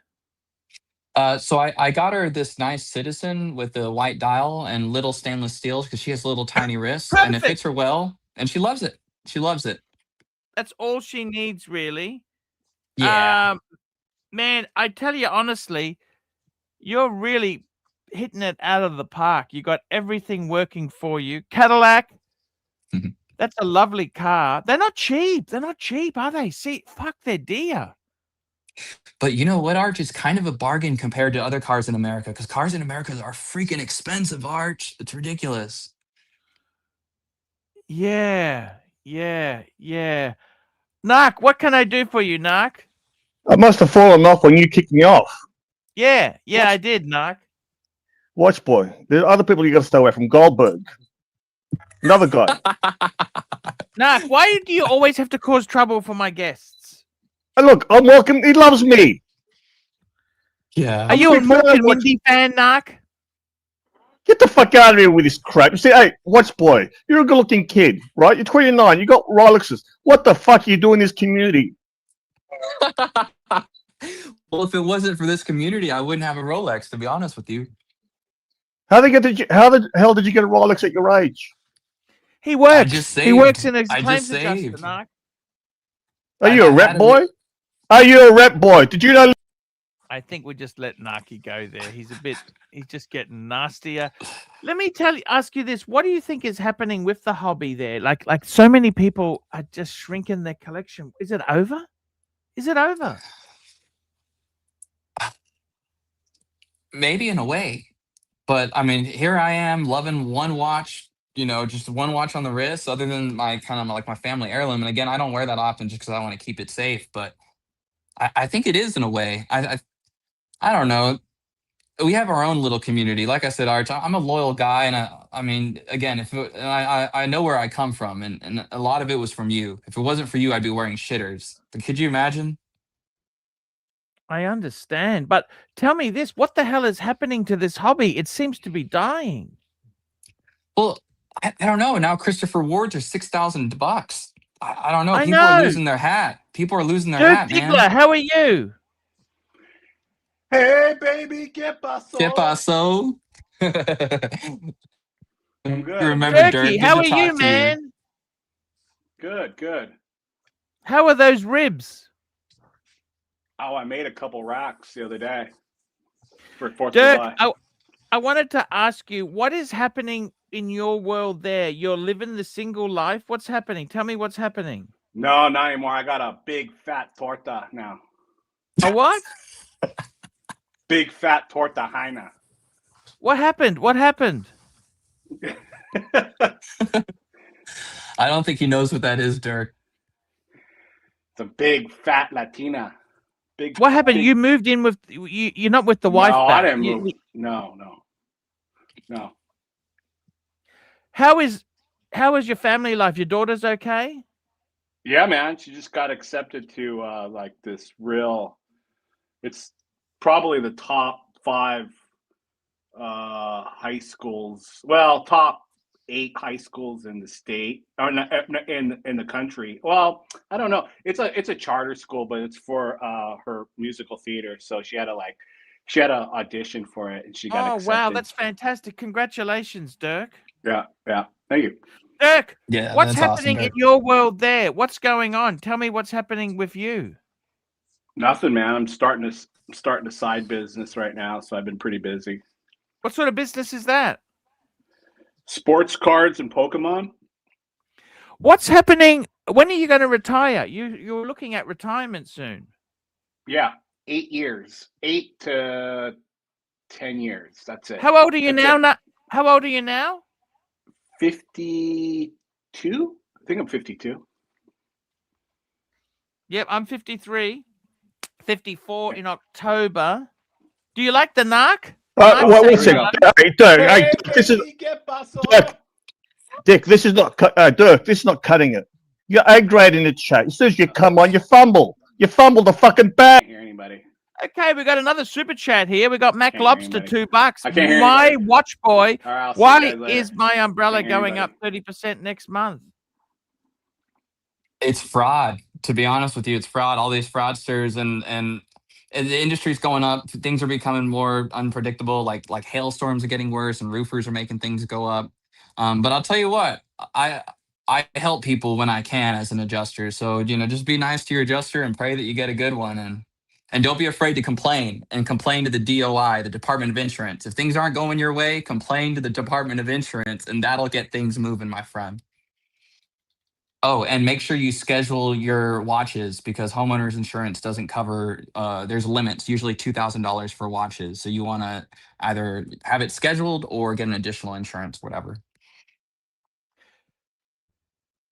So I got her this nice Citizen with the white dial and little stainless steels because she has little tiny wrists and it
Perfect.
fits her well and she loves it. She loves it.
That's all she needs, really.
Yeah.
Man, I tell you honestly, you're really hitting it out of the park. You got everything working for you. Cadillac. That's a lovely car. They're not cheap. They're not cheap, are they? See, fuck, they're dear.
But you know what, Arch? It's kind of a bargain compared to other cars in America because cars in America are freaking expensive, Arch. It's ridiculous.
Yeah. Narc, what can I do for you, Narc?
I must have fallen off when you kicked me off.
Yeah, I did, Narc.
Watch Boy. There are other people you got to stay away from. Goldberg. Another guy.
Narc, why do you always have to cause trouble for my guests?
And look, I'm welcome. He loves me.
Yeah.
Are you a
big fan
Mork
of
and Mindy fan, Narc?
Get the fuck out of here with this crap. You see, hey, Watch Boy, you're a good-looking kid, right? You're 29. You got Rolexes. What the fuck are you doing in this community?
Well, if it wasn't for this community, I wouldn't have a Rolex, to be honest with you.
How the hell did you get a Rolex at your age?
He works.
just
He works
saved.
in a
I
claims
just
adjuster,
saved.
Narc.
Are
I-
you a
I
rep
had a-
boy? Are you a rep boy? Did you know?
I think we just let Naki go there. He's just getting nastier. Let me ask you this. What do you think is happening with the hobby there? Like so many people are just shrinking their collection. Is it over? Is it over?
Maybe in a way, but I mean, here I am loving one watch, just one watch on the wrist, other than my kind of like my family heirloom. And again, I don't wear that often just because I want to keep it safe. But I think it is in a way. I don't know. We have our own little community. Like I said, Arch, I'm a loyal guy, and I mean, again, and I know where I come from, and a lot of it was from you. If it wasn't for you, I'd be wearing shitters. But could you imagine?
I understand, but tell me this: what the hell is happening to this hobby? It seems to be dying.
Well, I don't know. Now Christopher Wards are $6,000. I don't know.
I
People are
know.
losing their hat. People are losing their
Dirk
hat,
Diggler,
man.
how are you?
Hey, baby, ¿qué pasó?
¿Qué pasó?
I'm
You
good.
remember
Turkey,
Dirk? Good
how
to
are you,
talk to
man?
Good, good.
How are those ribs?
Oh, I made a couple racks the other day for 4th of
Dirk,
July.
I wanted to ask you, what is happening in your world there? You're living the single life. What's happening? Tell me what's happening.
No, not anymore. I got a big fat torta now.
A what?
Big fat torta Heine.
What happened? What happened?
I don't think he knows what that is, Dirk.
It's a big fat Latina. Big.
What happened?
big-
You moved in with you're not with the wife.
No, I
back.
didn't
You-
move. No.
How is your family life? Your daughter's okay?
Yeah, man. She just got accepted to like this real. It's probably the top 5 high schools. Well, top 8 high schools in the state or in the country. Well, I don't know. It's a charter school, but it's for her musical theater. So she had to audition for it, and she got
Oh
accepted.
wow, that's fantastic! Congratulations, Dirk.
Yeah. Thank you.
Dirk,
Yeah,
what's
that's awesome,
happening in
Dirk.
your world there? What's going on? Tell me what's happening with you.
Nothing, man. I'm starting a side business right now, so I've been pretty busy.
What sort of business is that?
Sports cards and Pokemon.
What's happening? When are you going to retire? You're looking at retirement soon.
Yeah, 8 years, 8 to 10 years. That's it.
How old are you
That's
now?
it.
How old are you now?
52. I think I'm 52.
Yep, I'm 53. 54 in October. Do you like the narc?
Well,
there we
listen,
go.
hey, Dirk, hey, this is Dirk. Dick. This is not Dirk. This is not cutting it. You're A-grade in the chat. As soon as you come on, you fumble. You fumble the fucking bag.
Can't hear anybody.
Okay, we got another super chat here. We got Mac
Can't hear
Lobster,
anybody.
$2.
I can't hear
My
anybody.
watch boy.
All right, I'll see you
Why
guys later.
is my umbrella
Can't hear
going up
anybody.
30% next month?
It's fraud. To be honest with you, it's fraud. All these fraudsters and the industry's going up. Things are becoming more unpredictable. Like hailstorms are getting worse, and roofers are making things go up. But I'll tell you what, I help people when I can as an adjuster. So just be nice to your adjuster and pray that you get a good one, and don't be afraid to complain to the DOI, the Department of Insurance. If things aren't going your way, complain to the Department of Insurance, and that'll get things moving, my friend. Oh, and make sure you schedule your watches because homeowners insurance doesn't cover, there's limits, usually $2,000 for watches. So you want to either have it scheduled or get an additional insurance, whatever.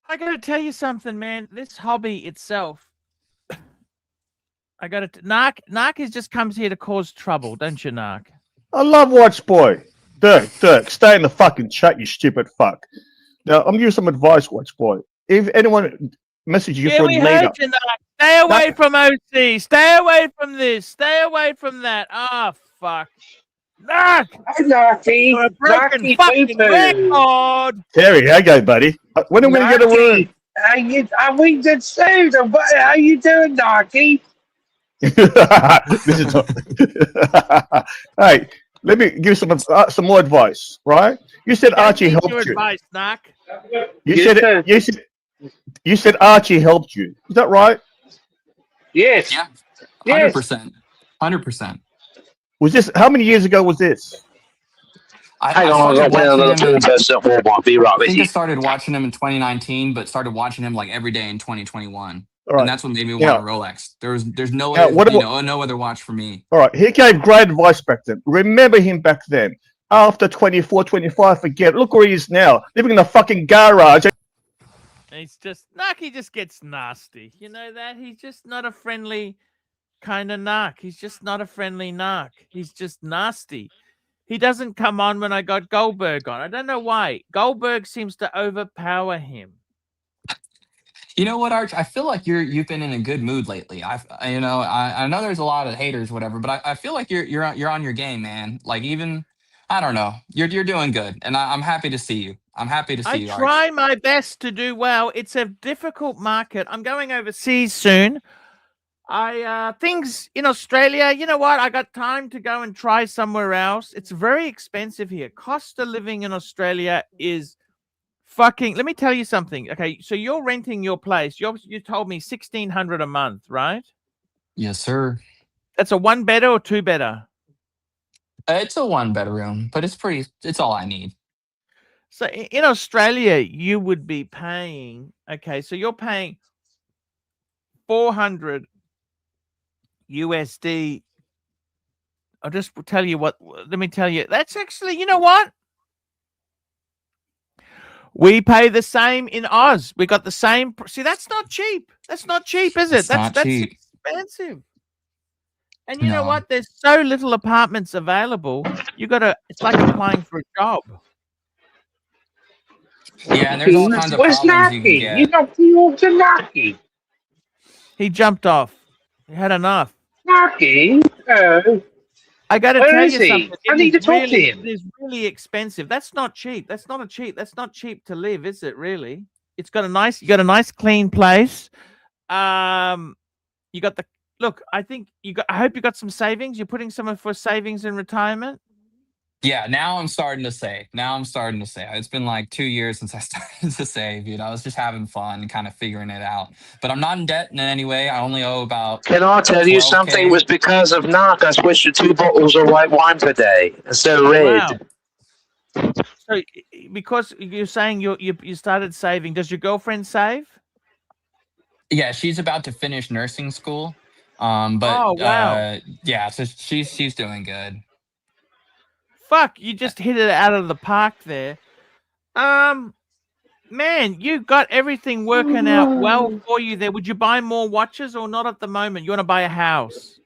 I got to tell you something, man. This hobby itself, I got to. Narc is just comes here to cause trouble, don't you, Narc?
I love Watch Boy. Dirk, stay in the fucking chat, you stupid fuck. Now, I'm giving you some advice, Watch Boy. If anyone messages you
Yeah,
for a
we
leader,
heard you, Narc. Stay away from OC. Stay away from this. Stay away from that. Ah, fuck. Narc!
Hey, Narky.
You're a broken
Narky
fucking
poo-poo.
record.
Terry, how you go, buddy? When are we going to get a room?
Are we good soon? How you doing, Narky?
This is not... Hey, let me give some more advice, right? You said Archie
Your
helped you.
advice, Narc.
You said Archie helped you. Is that right?
Yes.
Yeah,
Yes.
100%, 100%.
Was this, how many years ago was this?
Hang
I
on, I've got
started
to put
watching
another
him in.
4% more. I'll be right
I
with
think I
you.
started watching him in 2019, but started watching him like every day in 2021,
All
and
right.
that's what made me want a
Now,
Rolex. There's no
now
other,
what about,
no other watch for me.
all right, he gave great advice back then. Remember him back then. After 24, 25, forget. Look where he is now, living in a fucking garage.
He's just he just gets nasty. You know that? He's just not a friendly kind of narc. He's just not a friendly narc. He's just nasty. He doesn't come on when I got Goldberg on. I don't know why. Goldberg seems to overpower him.
You know what, Arch? I feel like you've been in a good mood lately. I know there's a lot of haters, whatever, but I feel like you're on your game, man. Like even I don't know, you're doing good, and I'm happy to see you. I'm happy to see
I
you, Arch.
try my best to do well. It's a difficult market. I'm going overseas soon. Things in Australia, you know what? I got time to go and try somewhere else. It's very expensive here. Cost of living in Australia is fucking. Let me tell you something. Okay, so you're renting your place. You told me 1,600 a month, right?
Yes, sir.
That's a one bedder or two bedder.
It's a one bedroom, but it's all I need.
So in Australia, you would be paying. Okay, so you're paying 400 USD. I'll just tell you what. Let me tell you. That's actually. You know what? We pay the same in Oz. We got the same. See, that's not cheap. That's not cheap, is it?
It's not
That's
cheap.
expensive. And you know
No.
what? There's so little apartments available. You gotta. It's like applying for a job.
Yeah, and there's all kinds of
Where's
problems you can
Naki?
get.
You knocked me off to Naki.
He jumped off. He had enough.
Naki?
I got to
Where
tell
is
you
he?
something.
I need to talk to him.
It is really expensive. That's not cheap. That's not cheap to live, is it? Really? It's got you got a nice clean place. You got the look. I hope you got some savings. You're putting some for savings in retirement.
Yeah, now I'm starting to save. It's been like 2 years since I started to save. I was just having fun and kind of figuring it out. But I'm not in debt in any way. I only owe about.
Can I tell you
12K.
something? It was because of Narc I switched to 2 bottles of white wine per day instead of red.
Wow. So because you're saying you started saving, does your girlfriend save?
Yeah, she's about to finish nursing school. But
Oh, wow.
yeah, so she's doing good.
Fuck, you just hit it out of the park there. Man, you got everything working out well for you there. Would you buy more watches or not at the moment? You want to buy a house?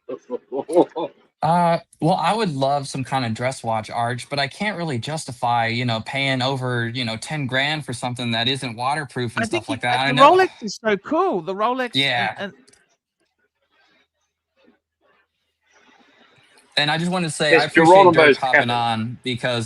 Well, I would love some kind of dress watch, Arch, but I can't really justify, paying over, 10 grand for something that isn't waterproof and stuff like that.
The Rolex is so cool. The Rolex.
Yeah. And I just wanted to say I appreciate Dirk hopping on because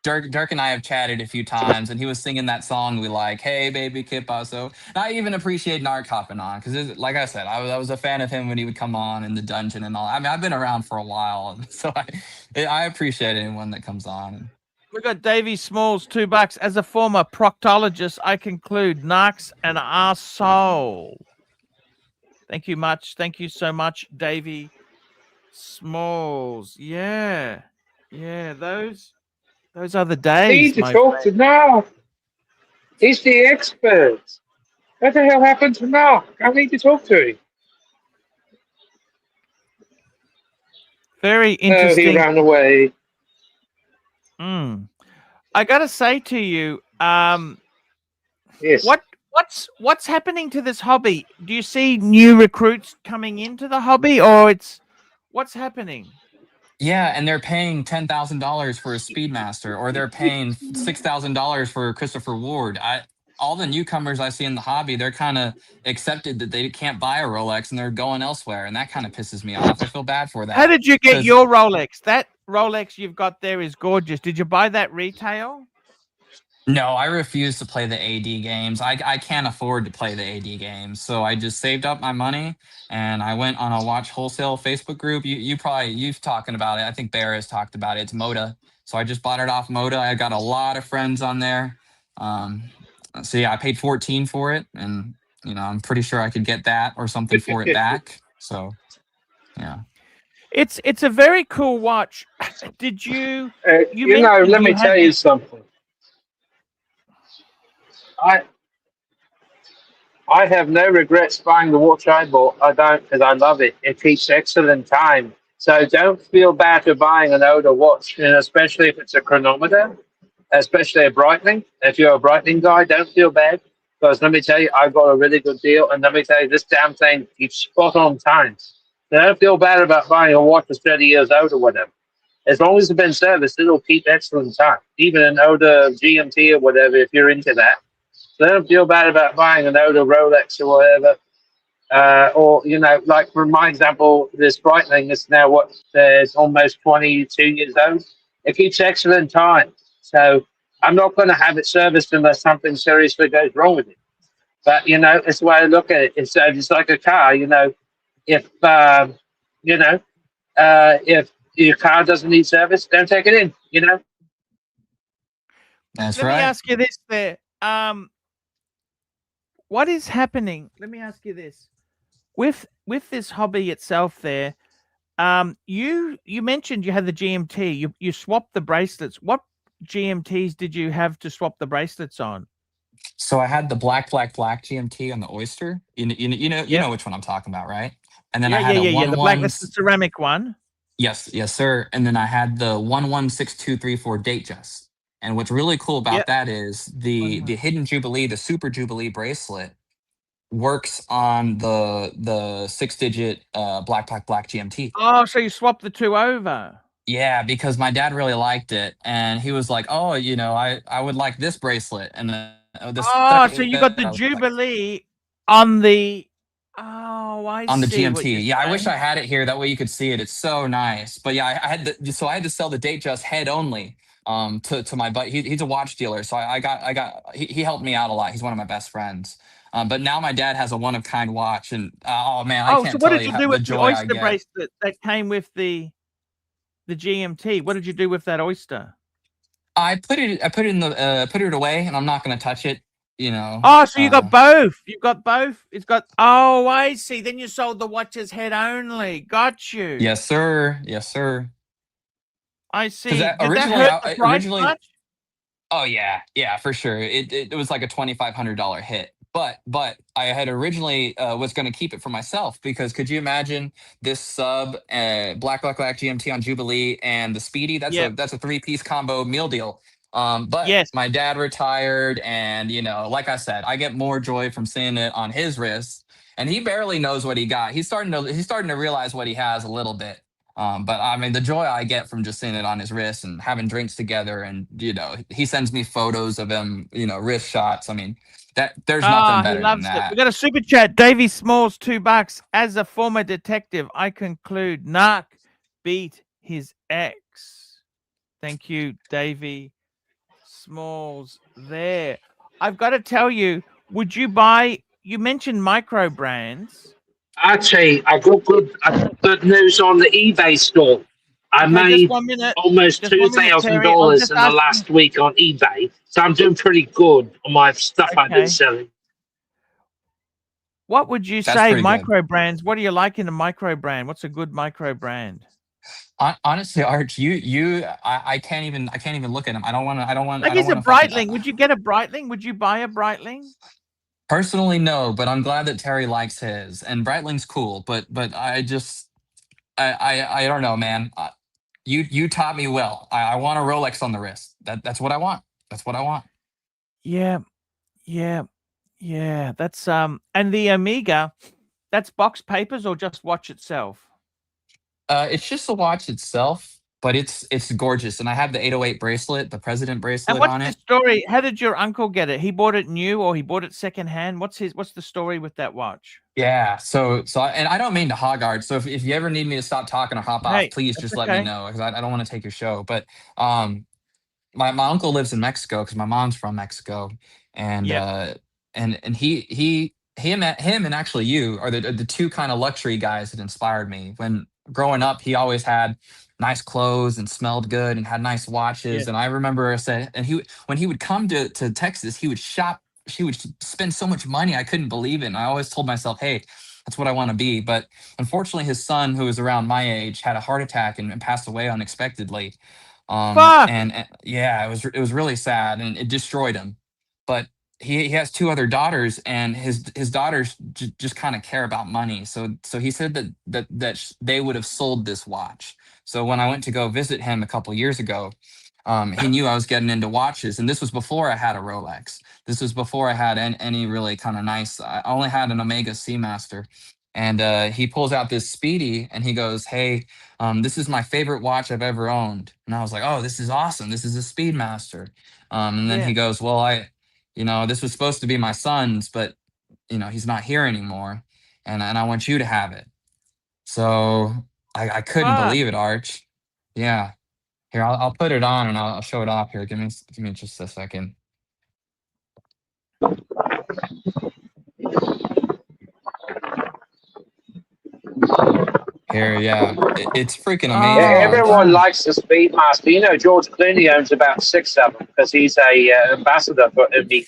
Dirk and I have chatted a few times, and he was singing that song we like, "Hey Baby ¿Qué pasó?" And I even appreciate Narc hopping on because, like I said, I was a fan of him when he would come on in the dungeon and all. I mean, I've been around for a while, so I appreciate anyone that comes on.
We got Davey Smalls, $2. As a former proctologist, I conclude Narc's an arsehole. Thank you so much, Davey Smalls. Yeah. Those are the days.
Need to talk to Narc. He's the expert. What the hell happened to Narc? I need to talk to him.
Very interesting.
He ran away.
I gotta say to you,
yes.
What's happening to this hobby? Do you see new recruits coming into the hobby, or what's happening?
Yeah, and they're paying $10,000 for a Speedmaster, or they're paying $6,000 for Christopher Ward. All the newcomers I see in the hobby, they're kind of accepted that they can't buy a Rolex and they're going elsewhere, and that kind of pisses me off. I feel bad for that.
How did you get your Rolex? That Rolex you've got there is gorgeous. Did you buy that retail?
No, I refuse to play the AD games. I can't afford to play the AD games, so I just saved up my money and I went on a watch wholesale Facebook group. You've talking about it. I think Bear has talked about it. It's Moda, so I just bought it off Moda. I got a lot of friends on there. So yeah, I paid $14 for it, and You know, I'm pretty sure I could get that or something for it back. So, yeah.
It's a very cool watch. Did you? You
You know,
mentioned
let
you
me
had
tell you something. I have no regrets buying the watch I bought. I don't, because I love it. It keeps excellent time. So don't feel bad for buying an older watch, and especially if it's a chronometer, especially a Breitling. If you're a Breitling guy, don't feel bad, because let me tell you, I got a really good deal, and let me tell you, this damn thing keeps spot on time. So don't feel bad about buying a watch that's 30 years old or whatever. As long as it's been serviced, it'll keep excellent time. Even an older GMT or whatever, if you're into that. So don't feel bad about buying an older Rolex or whatever. Or, you know, like for my example, this Breitling is now it's almost 22 years old. It keeps excellent time. So I'm not going to have it serviced unless something seriously goes wrong with it. But, you know, it's the way I look at it. It's like a car, you know, if, you know, if your car doesn't need service, don't take it in, you know?
That's
Let
right.
me ask you this there. What is happening? Let me ask you this. With this hobby itself there, you mentioned you had the GMT. You swapped the bracelets. What GMTs did you have to swap the bracelets on?
So I had the black GMT on the Oyster. You know which one I'm talking about, right? And then I had a
The black, that's the ceramic one.
Yes, sir. And then I had the 116234 Datejust. And what's really cool about that is the Hidden Jubilee, the Super Jubilee bracelet works on the 6-digit black GMT.
Oh, so you swapped the two over.
Yeah, because my dad really liked it, and he was like, "Oh, you know, I would like this bracelet." And then
so you got the Jubilee on the. Oh, I
on the
see what you're
GMT. Yeah, I wish
saying.
I had it here. That way you could see it. It's so nice. But yeah, I had so I had to sell the Datejust head only to my buddy. He's a watch dealer, so he helped me out a lot. He's one of my best friends. But now my dad has a one of kind watch, and oh man, I
Oh, so
can't
what
tell
did
you
you do
the
with the
joy I
Oyster
get.
bracelet that came with the GMT? What did you do with that Oyster?
I put it put it away, and I'm not going to touch it. You know.
Oh, so you got both. You've got both. It's got. Oh, I see. Then you sold the watch's head only. Got you.
Yes, sir. Yes, sir.
I see. Did that
Originally,
hurt the price much?
Oh yeah, for sure. It was like a $2,500 hit. But I had originally was going to keep it for myself because could you imagine this sub black GMT on Jubilee and the Speedy? That's a 3-piece combo meal deal. But my dad retired, and you know, like I said, I get more joy from seeing it on his wrist, and he barely knows what he got. He's starting to realize what he has a little bit. But I mean, the joy I get from just seeing it on his wrist and having drinks together, and you know, he sends me photos of him, you know, wrist shots. I mean, there's nothing better
he loves
than that.
it. We got a super chat. Davey Smalls, $2. As a former detective, I conclude Narc beat his ex. Thank you, Davey Smalls. There. I've got to tell you, would you buy? You mentioned micro brands.
Archie, I got good news on the eBay store. I made almost $2,000 in the last week on eBay, so I'm doing pretty good on my stuff I've been selling.
What would you say micro brands? What do you like in a micro brand? What's a good micro brand?
Honestly, Arch, I can't even look at him. I don't want.
Like he's a Breitling. Would you get a Breitling? Would you buy a Breitling?
Personally, no, but I'm glad that Terry likes his, and Breitling's cool. But I just I don't know, man. You taught me well. I want a Rolex on the wrist. That's what I want. That's what I want.
Yeah. That's and the Omega, that's box papers or just watch itself?
It's just the watch itself, but it's gorgeous, and I have the 808 bracelet, the president bracelet on it.
And what's the story? How did your uncle get it? He bought it new or he bought it secondhand? What's the story with that watch?
Yeah, so and I don't mean to hog art. So if you ever need me to stop talking or hop off, please just let me know because I don't want to take your show. But my uncle lives in Mexico because my mom's from Mexico, and him and actually you are the two kind of luxury guys that inspired me. When growing up, he always had nice clothes and smelled good and had nice watches. And I remember when he would come to Texas, he would shop spend so much money. I couldn't believe it. And I always told myself, hey, that's what I want to be. But unfortunately, his son, who was around my age, had a heart attack and passed away unexpectedly.
Fuck.
Yeah, it was really sad, and it destroyed him. But he has two other daughters, and his daughters just kind of care about money. So he said that they would have sold this watch. So when I went to go visit him a couple years ago, he knew I was getting into watches, and this was before I had a Rolex. This was before I had any really kind of nice. I only had an Omega Seamaster, and he pulls out this Speedy, and he goes, "Hey, this is my favorite watch I've ever owned." And I was like, "Oh, this is awesome! This is a Speedmaster." And then
Yeah.
he goes, "Well, this was supposed to be my son's, but he's not here anymore, and I want you to have it." So I couldn't
Fuck.
believe it, Arch. Yeah. Here, I'll put it on and I'll show it off here. Give me just a second. Here, yeah, it's freaking amazing,
Oh,
Arch.
Everyone
wow.
likes the Speedmaster. You know, George Clooney owns about 6 of them because he's a ambassador for Omega.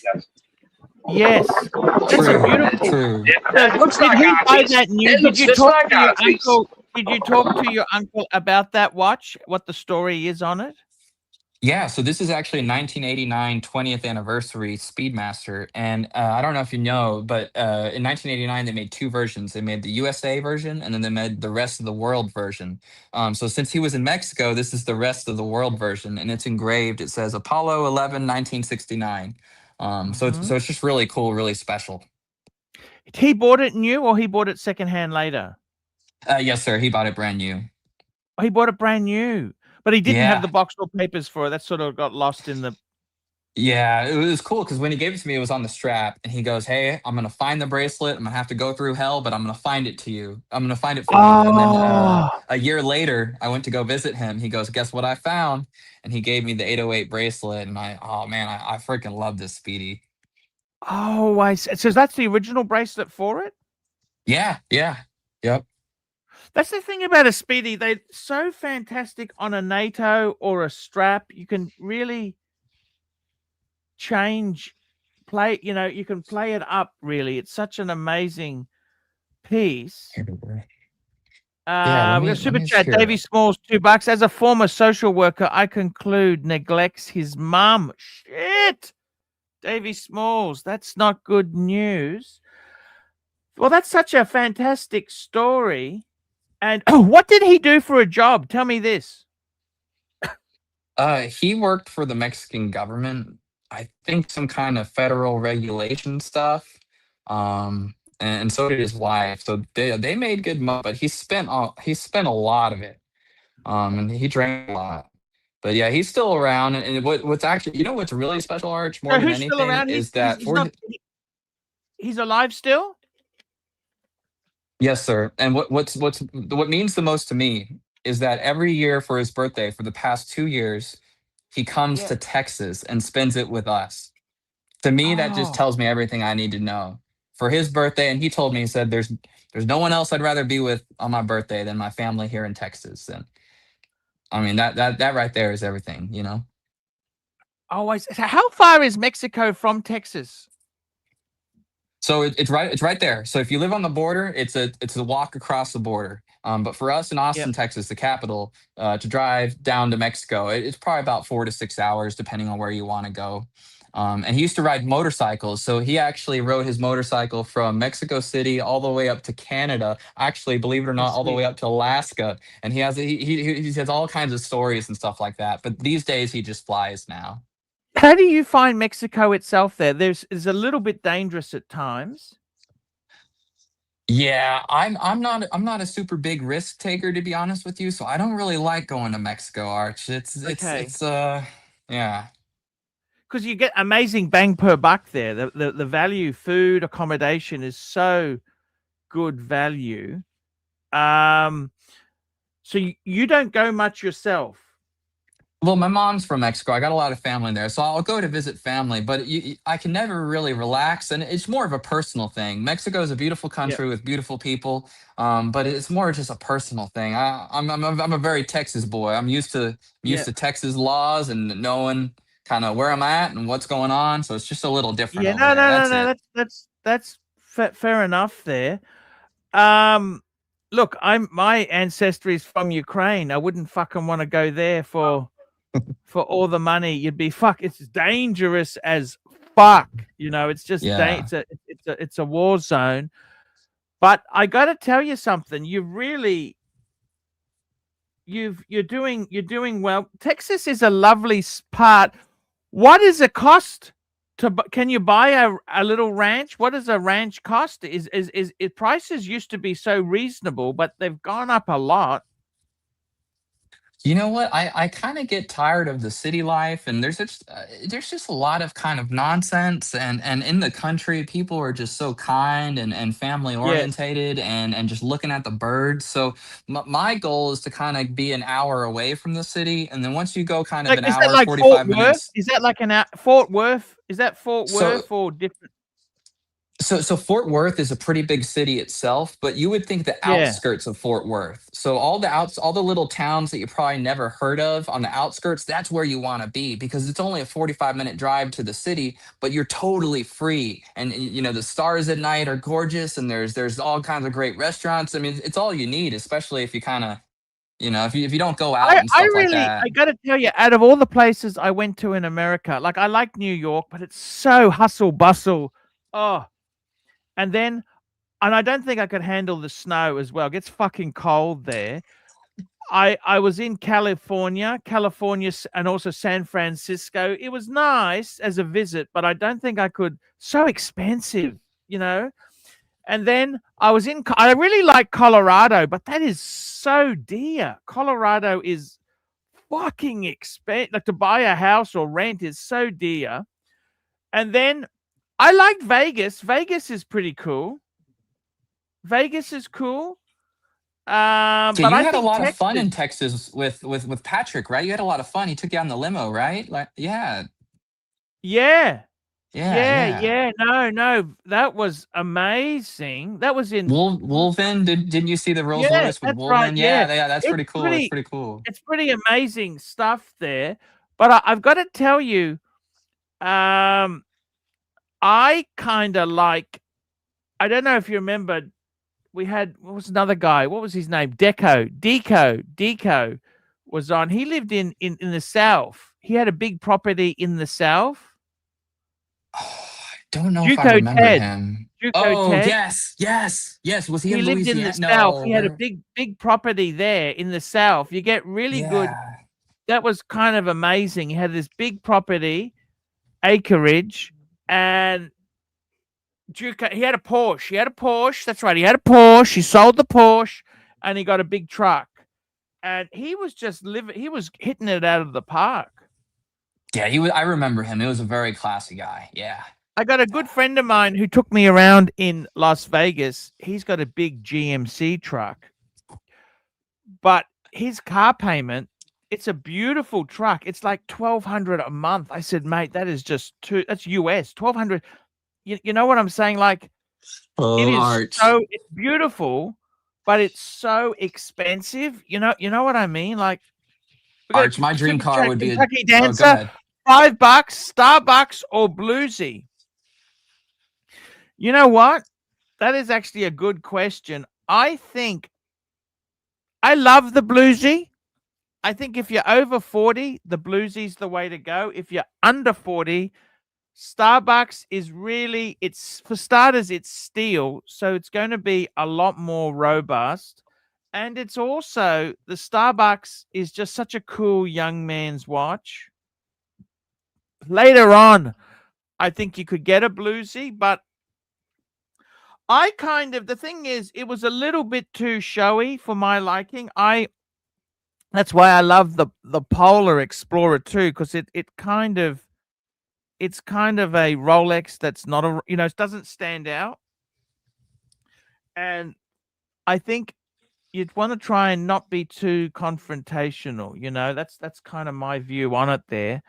Yes. That's a
True,
beautiful.
true.
It looks
Did
like
he buy
Archie's.
that new?
It
Did
looks
you
just
talk
like
to your
Archie's.
uncle? Did you talk to your uncle about that watch? What the story is on it?
Yeah, so this is actually a 1989 20th anniversary Speedmaster, and I don't know if you know, but in 1989 they made two versions. They made the USA version, and then they made the rest of the world version. So since he was in Mexico, this is the rest of the world version, and it's engraved. It says Apollo 11, 1969. So it's
Mhm.
so it's just really cool, really special.
He bought it new, or he bought it secondhand later?
Yes, sir. He bought it brand new.
Oh, he bought it brand new, but he didn't have
Yeah.
the box or papers for it. That sort of got lost in the.
Yeah, it was cool because when he gave it to me, it was on the strap, and he goes, "Hey, I'm gonna find the bracelet. I'm gonna have to go through hell, but I'm gonna find it to you. I'm gonna find it for you." And then
Oh.
a year later, I went to go visit him. He goes, "Guess what I found?" And he gave me the 808 bracelet, and oh man, I freaking love this Speedy.
Oh, I see. So that's the original bracelet for it?
Yeah, yeah, yep.
That's the thing about a Speedy. They're so fantastic on a NATO or a strap. You can really play, you can play it up really. It's such an amazing piece.
Here we go. Yeah,
We got a
let
super
me
chat.
hear
Davy
it.
Smalls, $2. As a former social worker, I conclude neglects his mum. Shit. Davy Smalls, that's not good news. Well, that's such a fantastic story. And what did he do for a job? Tell me this.
He worked for the Mexican government. I think some kind of federal regulation stuff. And so did his wife. So they made good money, but he spent a lot of it. And he drank a lot. But yeah, he's still around. And what's actually, what's really special, Arch, more
So
than
who's still
anything,
around?
is that
He's not. He's alive still.
yes, sir. And what means the most to me is that every year for his birthday, for the past 2 years, he comes
Yeah.
to Texas and spends it with us. To me, that just
Oh.
tells me everything I need to know. For his birthday, and he told me, he said, "There's no one else I'd rather be with on my birthday than my family here in Texas." And I mean that right there is everything.
Always. So how far is Mexico from Texas?
So it's right there. So if you live on the border, it's a walk across the border. But for us in
Yep.
Austin, Texas, the capital, to drive down to Mexico, it's probably about 4 to 6 hours, depending on where you want to go. And he used to ride motorcycles, so he actually rode his motorcycle from Mexico City all the way up to Canada. Actually, believe it or
I
not, all the
see.
way up to Alaska. And he has all kinds of stories and stuff like that. But these days, he just flies now.
How do you find Mexico itself there? It's a little bit dangerous at times.
Yeah, I'm not a super big risk taker, to be honest with you. So I don't really like going to Mexico, Arch.
Okay.
Yeah.
Because you get amazing bang per buck there. The value, food, accommodation is so good value. So you don't go much yourself.
Well, my mom's from Mexico. I got a lot of family there, so I'll go to visit family. But I can never really relax, and it's more of a personal thing. Mexico is a beautiful
Yep.
country with beautiful people, but it's more just a personal thing. I'm a very Texas boy. I'm used to
Yep.
Texas laws and knowing kind of where I'm at and what's going on. So it's just a little different
Yeah,
over
no,
there.
no, no,
That's
no.
it.
That's fair enough there. Look, my ancestry is from Ukraine. I wouldn't fucking want to go there for all the money. You'd be It's dangerous as fuck. You know, it's just
Yeah.
it's a war zone. But I got to tell you something. You're doing well. Texas is a lovely part. What is it cost can you buy a little ranch? What does a ranch cost? Prices used to be so reasonable, but they've gone up a lot.
You know what? I kind of get tired of the city life, and there's just a lot of kind of nonsense, and in the country, people are just so kind and family
Yeah.
orientated, and just looking at the birds. So my goal is to kind of be an hour away from the city, and then once you go kind of
Like,
an
is that
hour,
like Fort
45
Worth?
minutes.
Is that like Fort Worth? Is that Fort
So
Worth or different?
So Fort Worth is a pretty big city itself, but you would think the
Yeah.
outskirts of Fort Worth. So all the little towns that you probably never heard of on the outskirts, that's where you want to be, because it's only a 45-minute drive to the city, but you're totally free. And you know, the stars at night are gorgeous, and there's all kinds of great restaurants. I mean, it's all you need, especially if you kind of, you know, if you don't go out and stuff like that.
I got to tell you, out of all the places I went to in America, like I like New York, but it's so hustle bustle. Oh, and I don't think I could handle the snow as well. It gets fucking cold there. I was in California, and also San Francisco. It was nice as a visit, but I don't think I could. So expensive, you know. And then I really like Colorado, but that is so dear. Colorado is fucking expensive. Like, to buy a house or rent is so dear. And then I liked Vegas. Vegas is pretty cool. Vegas is cool.
Yeah,
But
you
I
had a
think
lot of fun
Texas.
in Texas with Patrick, right? You had a lot of fun. He took you on the limo, right? Like, yeah,
Yeah.
yeah, yeah.
Yeah. No. That was amazing. That was in
Wolven, didn't you see the Rolls
Yeah,
Royce with
that's right.
Wolven?
Yeah.
Yeah, that's
It's
pretty cool. It's
pretty
pretty cool.
it's pretty amazing stuff there. But I've got to tell you, I kind of like, I don't know if you remember, we had, what was another guy? What was his name? Deco was on. He lived in the South. He had a big property in the South.
Oh, I don't know if I
Juco
remember
Ted.
him.
Juco
Oh,
Ted.
yes. Was he
He
in
lived in the
Louisiana?
South. He
No,
had a
where?
big property there in the South. You get really good.
Yeah.
That was kind of amazing. He had this big property, acreage, and Duke, he had a Porsche. That's right. He had a Porsche. He sold the Porsche, and he got a big truck. And he was just he was hitting it out of the park.
Yeah, he was. I remember him. He was a very classy guy. Yeah.
I got a good friend of mine who took me around in Las Vegas. He's got a big GMC truck, but his car payment, it's a beautiful truck. It's like $1,200 a month. I said, mate, that is just that's US, $1,200. You know what I'm saying? Like, it is it's beautiful, but it's so expensive. You know what I mean? Like,
Arch, my dream car would be
Kentucky
go
Dancer,
ahead.
$5, Starbucks or Bluesy. You know what? That is actually a good question. I think I love the Bluesy. I think if you're over 40, the Bluesy's the way to go. If you're under 40, Starbucks is really, it's, for starters, it's steel, so it's going to be a lot more robust. And it's also, the Starbucks is just such a cool young man's watch. Later on, I think you could get a Bluesy, but the thing is, it was a little bit too showy for my liking. That's why I love the Polar Explorer too, because it's kind of a Rolex that's not a, it doesn't stand out. And I think you'd want to try and not be too confrontational, that's kind of my view on it there.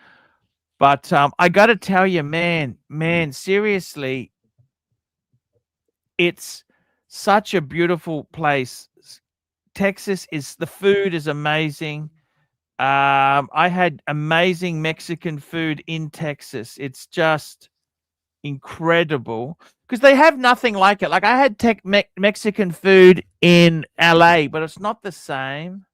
But I got to tell you, man, seriously, it's such a beautiful place. Texas the food is amazing. I had amazing Mexican food in Texas. It's just incredible because they have nothing like it. Like I had Mexican food in LA, but it's not the same.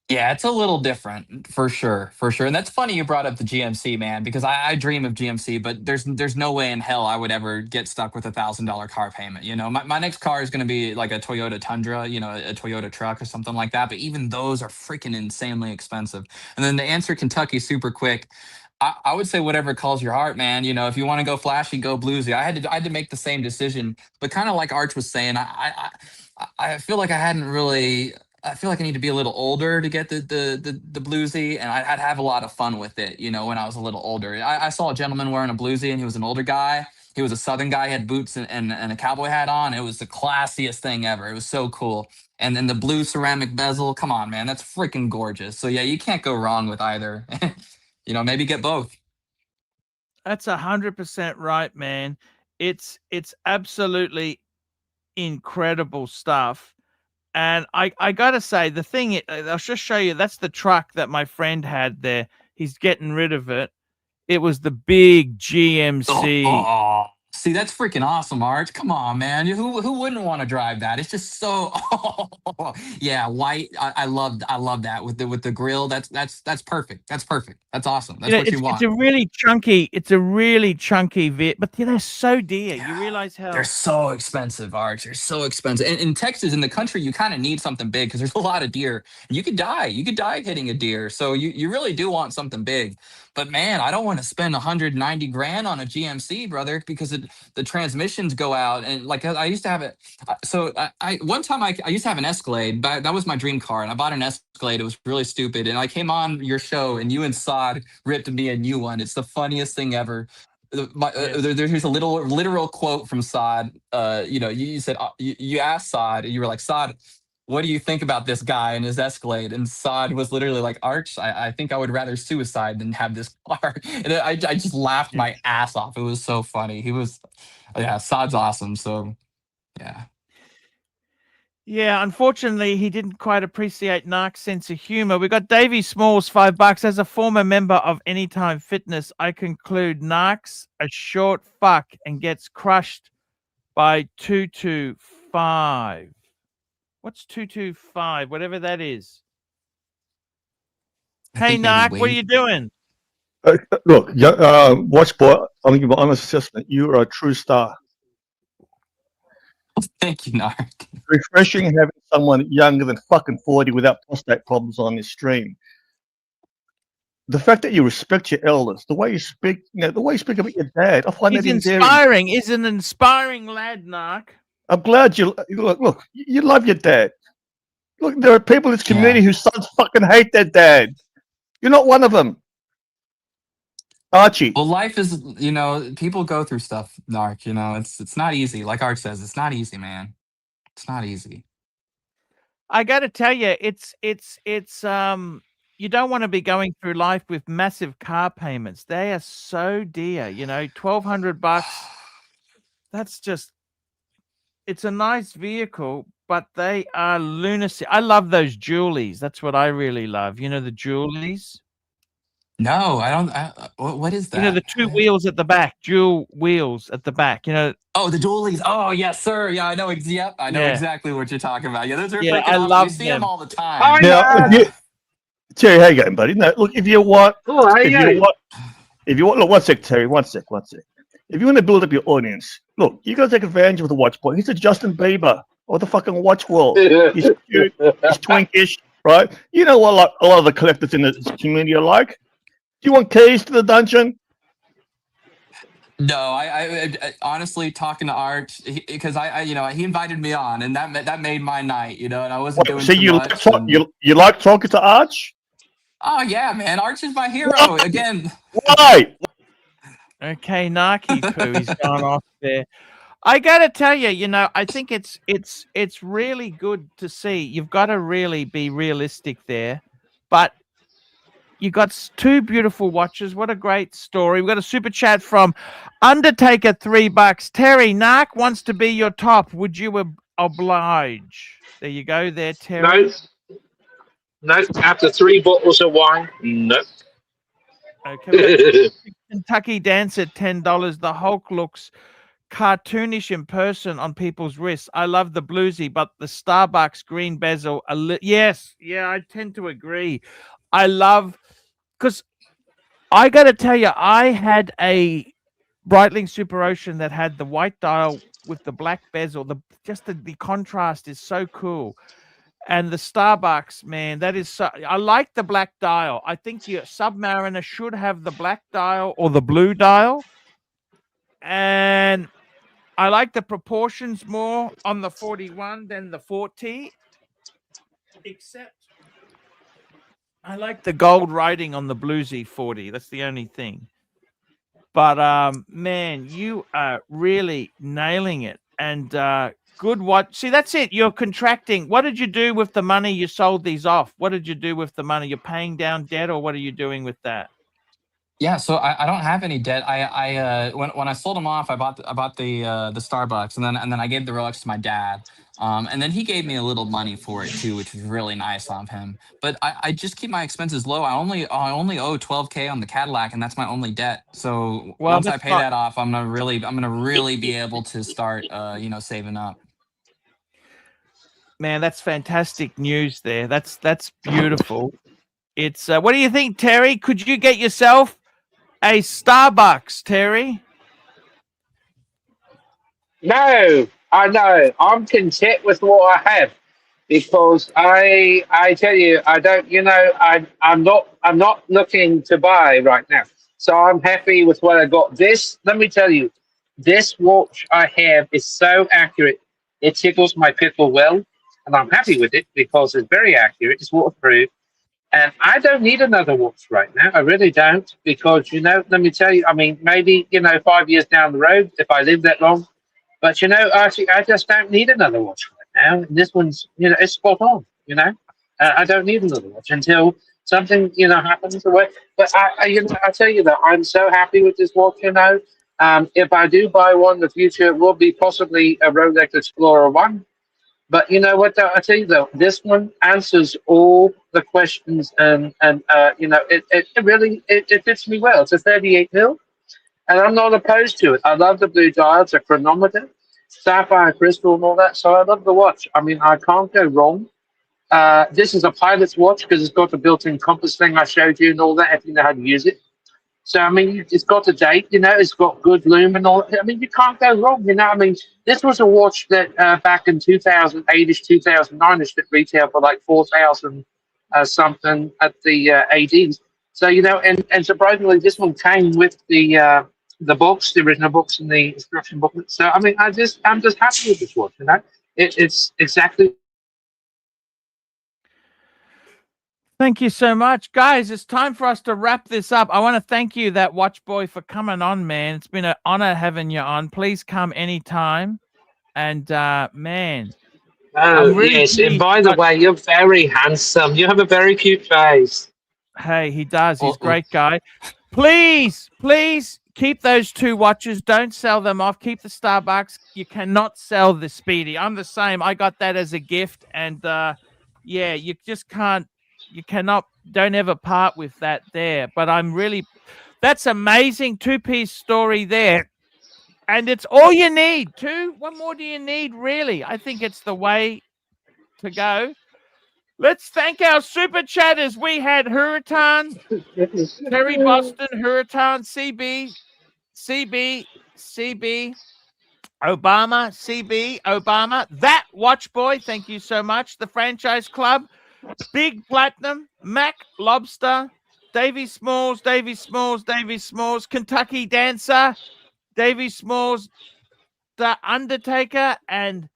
Yeah, it's a little different for sure, for sure. And that's funny you brought up the GMC, man, because I dream of GMC, but there's no way in hell I would ever get stuck with $1,000 car payment. You know, my next car is going to be like a Toyota Tundra, you know, a Toyota truck or something like that. But even those are freaking insanely expensive. And then to answer Kentucky super quick, I would say whatever calls your heart, man. You know, if you want to go flashy, go bluesy. I had to make the same decision, but kind of like Arch was saying, I feel like I hadn't really. I feel like I need to be a little older to get the bluesy, and I'd have a lot of fun with it. You know, when I was a little older, I saw a gentleman wearing a bluesy, and he was an older guy. He was a Southern guy. He had boots and a cowboy hat on. It was the classiest thing ever. It was so cool. And then the blue ceramic bezel. Come on, man, that's freaking gorgeous. So yeah, you can't go wrong with either. You know, maybe get both.
That's 100% right, man. It's absolutely incredible stuff. And I gotta say, the thing, I'll just show you, that's the truck that my friend had there. He's getting rid of it. It was the big GMC.
Oh, see, that's freaking awesome, Arch. Come on, man. Who wouldn't want to drive that? It's just so yeah, white. I love that with the grill. That's perfect. That's perfect. That's awesome. That's what you want.
It's a really chunky bit, but they're so dear. You realize how
They're so expensive, Arch. They're so expensive. And in Texas, in the country, you kind of need something big because there's a lot of deer. You could die. You could die hitting a deer. So you really do want something big. But man, I don't want to spend 190 grand on a GMC, brother, because the transmissions go out. And like I used to have it. So I one time I used to have an Escalade. That was my dream car, and I bought an Escalade. It was really stupid. And I came on your show, and you and Saad ripped me a new one. It's the funniest thing ever. There's a literal quote from Saad. You know, you said you asked Saad, and you were like, Saad, what do you think about this guy and his Escalade? And Saad was literally like, Arch, I think I would rather suicide than have this car. And I just laughed my ass off. It was so funny. Yeah, Saad's awesome. So yeah.
Yeah, unfortunately, he didn't quite appreciate Narc's sense of humor. We got Davey Smalls, $5. As a former member of Anytime Fitness, I conclude Narc's a short fuck and gets crushed by 225. What's 225? Whatever that is. Hey, Narc, what are you doing?
Look, watch boy. I'm gonna give an honest assessment. You are a true star.
Thank you, Narc.
Refreshing having someone younger than fucking 40 without prostate problems on this stream. The fact that you respect your elders, the way you speak, the way you speak about your dad, I find that endearing.
Inspiring. He's an inspiring lad, Narc.
I'm glad you look. You love your dad. Look, there are people in this community whose sons fucking hate their dad. You're not one of them, Archie.
Well, life is, you know, people go through stuff, Narc. You know, it's not easy. Like Arch says, it's not easy, man. It's not easy.
I got to tell you, it's you don't want to be going through life with massive car payments. They are so dear, you know, $1,200. That's just, it's a nice vehicle, but they are lunacy. I love those Julies. That's what I really love. You know, the Julies?
No, I don't. What is that?
You know, the two wheels at the back, dual wheels at the back, you know.
Oh, the dualies. Oh, yes, sir. Yeah, I know. Yep, I know
Yeah.
exactly what you're talking about. Yeah, those are
Yeah,
freaking
I
awesome.
love
You see them
them.
all the time.
Now, Terry, how you going, buddy? No, look, if you want,
Oh, how you going?
look, one sec, Terry, one sec. If you want to build up your audience, look, you got to take advantage of the watch boy. He's a Justin Bieber or the fucking watch world. He's cute, he's twinkish, right? You know what, like a lot of the collectors in this community are like. Do you want keys to the dungeon?
No, I honestly talking to Arch because I you know, he invited me on, and that made my night, you know, and I wasn't doing
So
too much.
you like talking to Arch?
Oh yeah, man, Arch is my hero again.
Why?
Okay, Narky poo, he's gone off there. I gotta tell you, you know, I think it's really good to see. You've got to really be realistic there, but you got two beautiful watches. What a great story. We've got a super chat from Undertaker, $3. Terry, Narc wants to be your top. Would you oblige? There you go there, Terry.
No. No, after 3 bottles of wine, no.
Okay, we got Kentucky Dancer, $10. The Hulk looks cartoonish in person on people's wrists. I love the bluesy, but the Starbucks green bezel. Yes, yeah, I tend to agree. I love, because I got to tell you, I had a Breitling Super Ocean that had the white dial with the black bezel. The contrast is so cool. And the Starbucks, man, that is so. I like the black dial. I think your Submariner should have the black dial or the blue dial. And I like the proportions more on the 41 than the 40. Except I like the gold writing on the bluesy 40. That's the only thing. But man, you are really nailing it. And good watch. See, that's it. You're contracting. What did you do with the money you sold these off? What did you do with the money? You're paying down debt, or what are you doing with that?
Yeah, so I don't have any debt. When I sold them off, I bought the Starbucks, and then I gave the Rolex to my dad, and then he gave me a little money for it too, which was really nice of him. But I just keep my expenses low. I only owe $12K on the Cadillac, and that's my only debt. So
Well,
once I
that's
pay
not-
that off, I'm gonna really be able to start saving up.
Man, that's fantastic news there. That's beautiful. It's what do you think, Terry? Could you get yourself a Starbucks, Terry?
No, I know. I'm content with what I have because I tell you, I don't. I'm not looking to buy right now. So I'm happy with what I got. Let me tell you, this watch I have is so accurate. It tickles my pickle well, and I'm happy with it because it's very accurate. It's waterproof. And I don't need another watch right now. I really don't, because, let me tell you, I mean, maybe, 5 years down the road, if I live that long. But, actually, I just don't need another watch right now. And this one's, it's spot on, I don't need another watch until something, happens. But I tell you that I'm so happy with this watch, If I do buy one in the future, it will be possibly a Rolex Explorer 1. But you know what? I tell you though, this one answers all the questions, and it really fits me well. It's a 38 mil, and I'm not opposed to it. I love the blue dial. It's a chronometer, sapphire crystal, and all that. So I love the watch. I mean, I can't go wrong. This is a pilot's watch because it's got the built-in compass thing I showed you and all that. If you know how to use it. So, I mean, it's got a date, it's got good lume and all. I mean, you can't go wrong, I mean, this was a watch that back in 2008-ish, 2009-ish that retailed for like 4,000 something at the ADs. So, and surprisingly, this one came with the books, the original books and the instruction booklet. So, I mean, I'm just happy with this watch, It's exactly.
Thank you so much, guys. It's time for us to wrap this up. I want to thank you, that watch boy, for coming on, man. It's been an honor having you on. Please come anytime. And man,
Oh,
really
yes. And by the way, you're very handsome. You have a very cute face.
Hey, he does. He's a great guy. Please keep those 2 watches. Don't sell them off. Keep the Starbucks. You cannot sell the Speedy. I'm the same. I got that as a gift. And yeah, you just can't. You cannot, don't ever part with that there. But that's amazing 2-piece story there. And it's all you need. 2. What more do you need, really? I think it's the way to go. Let's thank our super chatters. We had Hurritan, Terry Boston, Hurritan, CB, Obama, CB, Obama, that watch boy. Thank you so much. The Franchise Club. Big Platinum, Mac Lobster, Davy Smalls, Kentucky Dancer, Davy Smalls, The Undertaker, and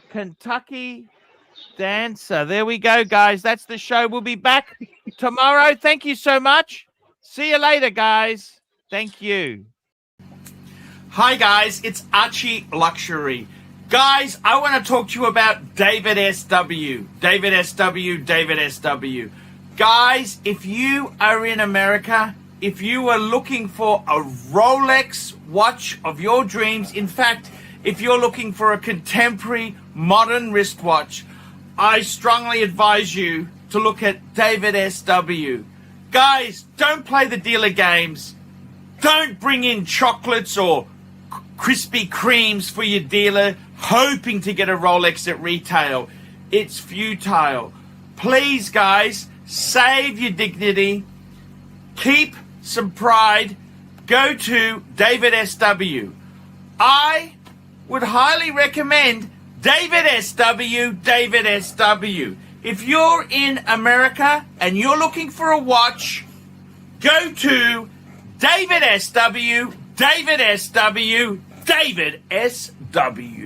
Kentucky Dancer. There we go, guys. That's the show. We'll be back tomorrow. Thank you so much. See you later, guys. Thank you. Hi, guys. It's ArchieLuxury. Guys, I want to talk to you about David SW. Guys, if you are in America, if you are looking for a Rolex watch of your dreams, in fact, if you're looking for a contemporary modern wristwatch, I strongly advise you to look at David SW. Guys, don't play the dealer games. Don't bring in chocolates or Krispy Kremes for your dealer hoping to get a Rolex at retail. It's futile. Please, guys, save your dignity. Keep some pride. Go to David SW. I would highly recommend David SW, David SW. If you're in America and you're looking for a watch, go to David SW, David SW, David SW.